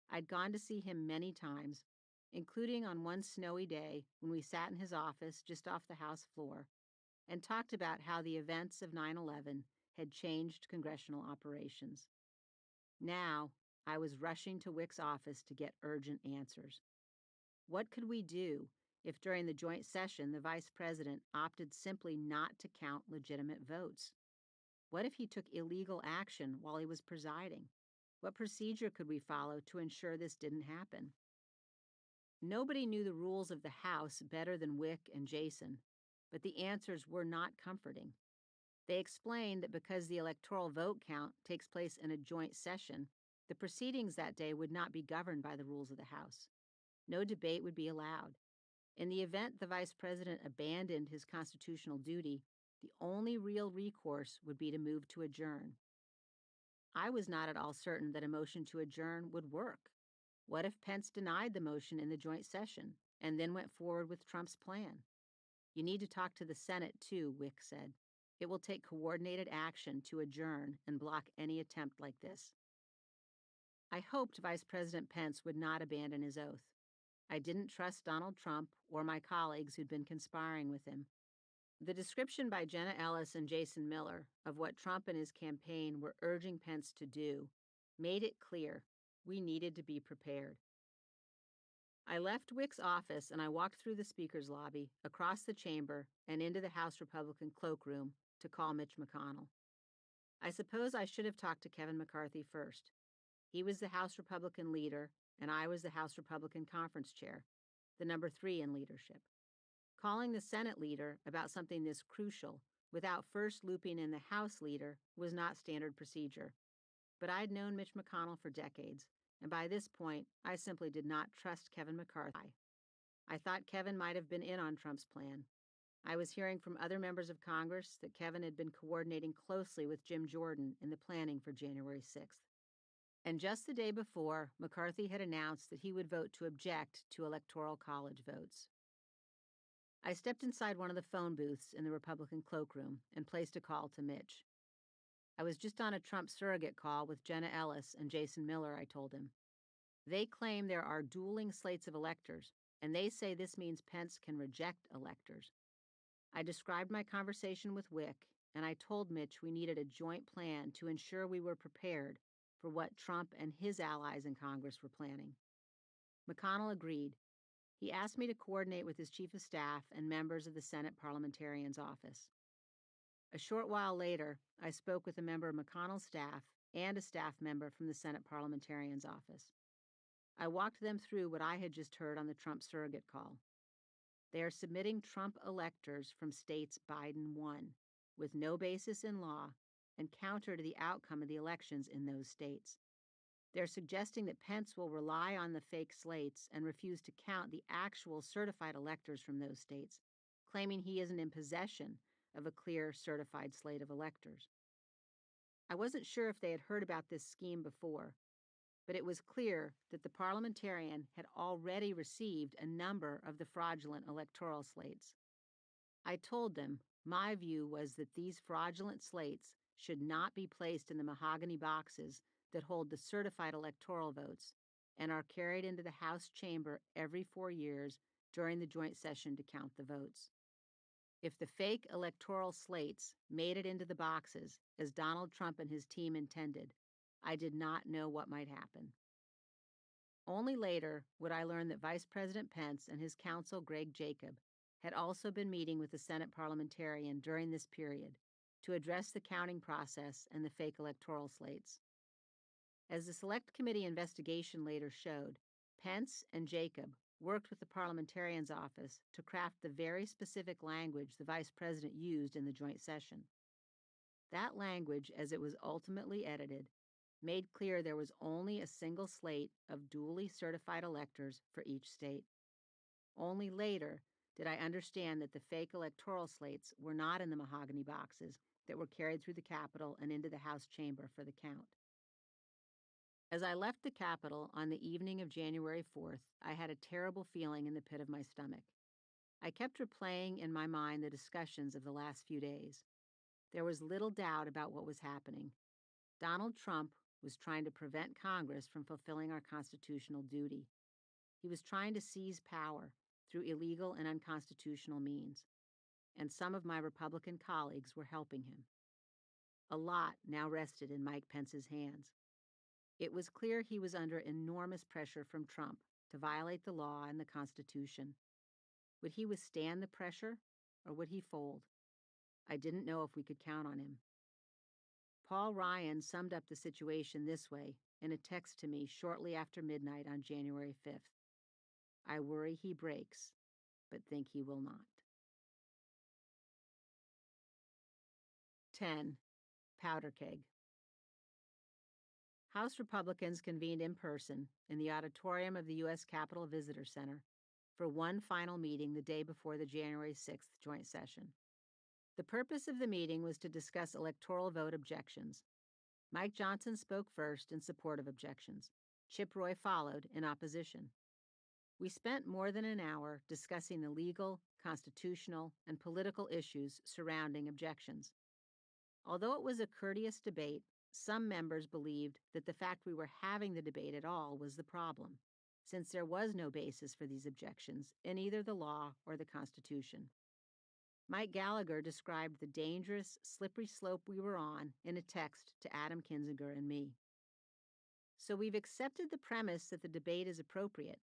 I'd gone to see him many times, including on one snowy day when we sat in his office just off the House floor and talked about how the events of 9/11 had changed congressional operations. Now, I was rushing to Wick's office to get urgent answers. What could we do if during the joint session the vice president opted simply not to count legitimate votes? What if he took illegal action while he was presiding? What procedure could we follow to ensure this didn't happen? Nobody knew the rules of the House better than Wick and Jason, but the answers were not comforting. They explained that because the electoral vote count takes place in a joint session, the proceedings that day would not be governed by the rules of the House. No debate would be allowed. In the event the vice president abandoned his constitutional duty, the only real recourse would be to move to adjourn. I was not at all certain that a motion to adjourn would work. What if Pence denied the motion in the joint session and then went forward with Trump's plan? You need to talk to the Senate, too, Wick said. It will take coordinated action to adjourn and block any attempt like this. I hoped Vice President Pence would not abandon his oath. I didn't trust Donald Trump or my colleagues who'd been conspiring with him. The description by Jenna Ellis and Jason Miller of what Trump and his campaign were urging Pence to do made it clear we needed to be prepared. I left Wick's office and I walked through the speaker's lobby, across the chamber, and into the House Republican cloakroom to call Mitch McConnell. I suppose I should have talked to Kevin McCarthy first. He was the House Republican leader, and I was the House Republican conference chair, the number 3 in leadership. Calling the Senate leader about something this crucial without first looping in the House leader was not standard procedure. But I'd known Mitch McConnell for decades, and by this point, I simply did not trust Kevin McCarthy. I thought Kevin might have been in on Trump's plan. I was hearing from other members of Congress that Kevin had been coordinating closely with Jim Jordan in the planning for January 6th. And just the day before, McCarthy had announced that he would vote to object to Electoral College votes. I stepped inside one of the phone booths in the Republican cloakroom and placed a call to Mitch. I was just on a Trump surrogate call with Jenna Ellis and Jason Miller, I told him. They claim there are dueling slates of electors, and they say this means Pence can reject electors. I described my conversation with Wick, and I told Mitch we needed a joint plan to ensure we were prepared for what Trump and his allies in Congress were planning. McConnell agreed. He asked me to coordinate with his chief of staff and members of the Senate Parliamentarian's office. A short while later, I spoke with a member of McConnell's staff and a staff member from the Senate Parliamentarian's office. I walked them through what I had just heard on the Trump surrogate call. They are submitting Trump electors from states Biden won, with no basis in law and counter to the outcome of the elections in those states. They're suggesting that Pence will rely on the fake slates and refuse to count the actual certified electors from those states, claiming he isn't in possession of a clear certified slate of electors. I wasn't sure if they had heard about this scheme before, but it was clear that the parliamentarian had already received a number of the fraudulent electoral slates. I told them my view was that these fraudulent slates should not be placed in the mahogany boxes that hold the certified electoral votes and are carried into the House chamber every 4 years during the joint session to count the votes. If the fake electoral slates made it into the boxes, as Donald Trump and his team intended, I did not know what might happen. Only later would I learn that Vice President Pence and his counsel, Greg Jacob, had also been meeting with the Senate parliamentarian during this period to address the counting process and the fake electoral slates. As the Select Committee investigation later showed, Pence and Jacob worked with the parliamentarian's office to craft the very specific language the vice president used in the joint session. That language, as it was ultimately edited, made clear there was only a single slate of duly certified electors for each state. Only later did I understand that the fake electoral slates were not in the mahogany boxes that were carried through the Capitol and into the House chamber for the count. As I left the Capitol on the evening of January 4th, I had a terrible feeling in the pit of my stomach. I kept replaying in my mind the discussions of the last few days. There was little doubt about what was happening. Donald Trump was trying to prevent Congress from fulfilling our constitutional duty. He was trying to seize power through illegal and unconstitutional means, and some of my Republican colleagues were helping him. A lot now rested in Mike Pence's hands. It was clear he was under enormous pressure from Trump to violate the law and the Constitution. Would he withstand the pressure, or would he fold? I didn't know if we could count on him. Paul Ryan summed up the situation this way in a text to me shortly after midnight on January 5th. I worry he breaks, but think he will not. 10. Powder keg. House Republicans convened in person in the auditorium of the U.S. Capitol Visitor Center for one final meeting the day before the January 6th joint session. The purpose of the meeting was to discuss electoral vote objections. Mike Johnson spoke first in support of objections. Chip Roy followed in opposition. We spent more than an hour discussing the legal, constitutional, and political issues surrounding objections. Although it was a courteous debate, some members believed that the fact we were having the debate at all was the problem, since there was no basis for these objections in either the law or the Constitution. Mike Gallagher described the dangerous, slippery slope we were on in a text to Adam Kinzinger and me. So we've accepted the premise that the debate is appropriate.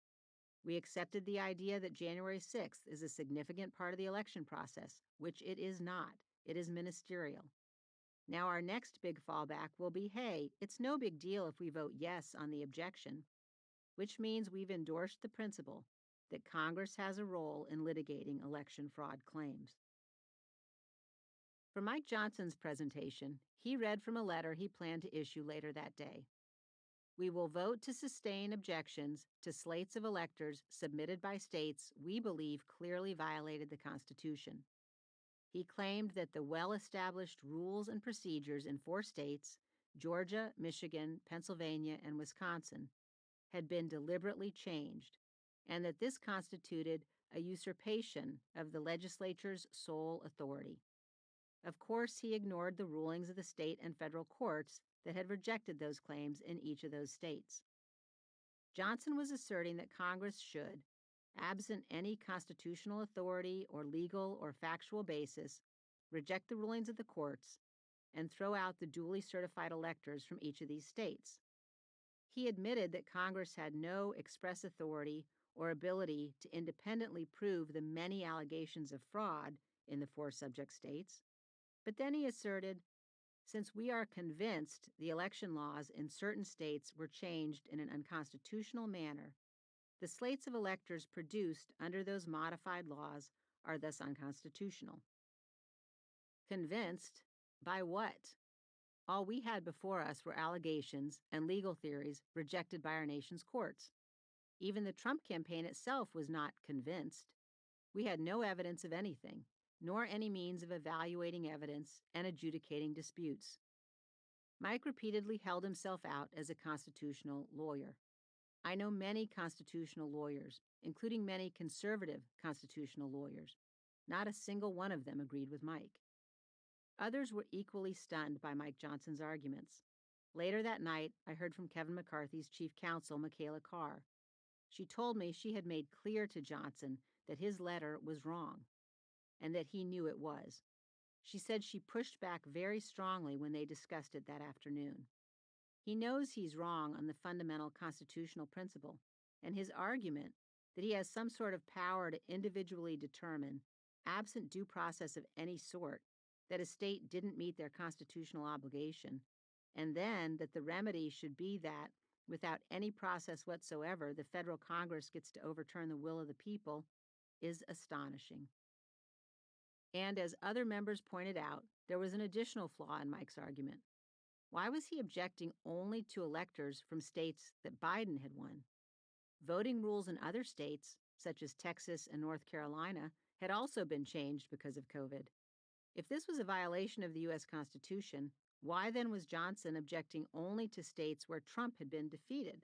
We accepted the idea that January 6th is a significant part of the election process, which it is not. It is ministerial. Now our next big fallback will be, hey, it's no big deal if we vote yes on the objection, which means we've endorsed the principle that Congress has a role in litigating election fraud claims. For Mike Johnson's presentation, he read from a letter he planned to issue later that day. We will vote to sustain objections to slates of electors submitted by states we believe clearly violated the Constitution. He claimed that the well-established rules and procedures in 4 states, Georgia, Michigan, Pennsylvania, and Wisconsin, had been deliberately changed, and that this constituted a usurpation of the legislature's sole authority. Of course, he ignored the rulings of the state and federal courts that had rejected those claims in each of those states. Johnson was asserting that Congress should, absent any constitutional authority or legal or factual basis, reject the rulings of the courts and throw out the duly certified electors from each of these states. He admitted that Congress had no express authority or ability to independently prove the many allegations of fraud in the 4 subject states. But then he asserted, since we are convinced the election laws in certain states were changed in an unconstitutional manner, the slates of electors produced under those modified laws are thus unconstitutional. Convinced? By what? All we had before us were allegations and legal theories rejected by our nation's courts. Even the Trump campaign itself was not convinced. We had no evidence of anything, nor any means of evaluating evidence and adjudicating disputes. Mike repeatedly held himself out as a constitutional lawyer. I know many constitutional lawyers, including many conservative constitutional lawyers. Not a single one of them agreed with Mike. Others were equally stunned by Mike Johnson's arguments. Later that night, I heard from Kevin McCarthy's chief counsel, Michaela Carr. She told me she had made clear to Johnson that his letter was wrong, and that he knew it was. She said she pushed back very strongly when they discussed it that afternoon. He knows he's wrong on the fundamental constitutional principle, and his argument that he has some sort of power to individually determine, absent due process of any sort, that a state didn't meet their constitutional obligation, and then that the remedy should be that, without any process whatsoever, the federal Congress gets to overturn the will of the people, is astonishing. And as other members pointed out, there was an additional flaw in Mike's argument. Why was he objecting only to electors from states that Biden had won? Voting rules in other states, such as Texas and North Carolina, had also been changed because of COVID. If this was a violation of the U.S. Constitution, why then was Johnson objecting only to states where Trump had been defeated?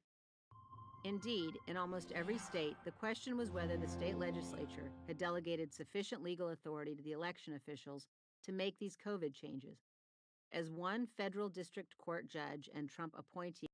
Indeed, in almost every state, the question was whether the state legislature had delegated sufficient legal authority to the election officials to make these COVID changes. As one federal district court judge and Trump appointee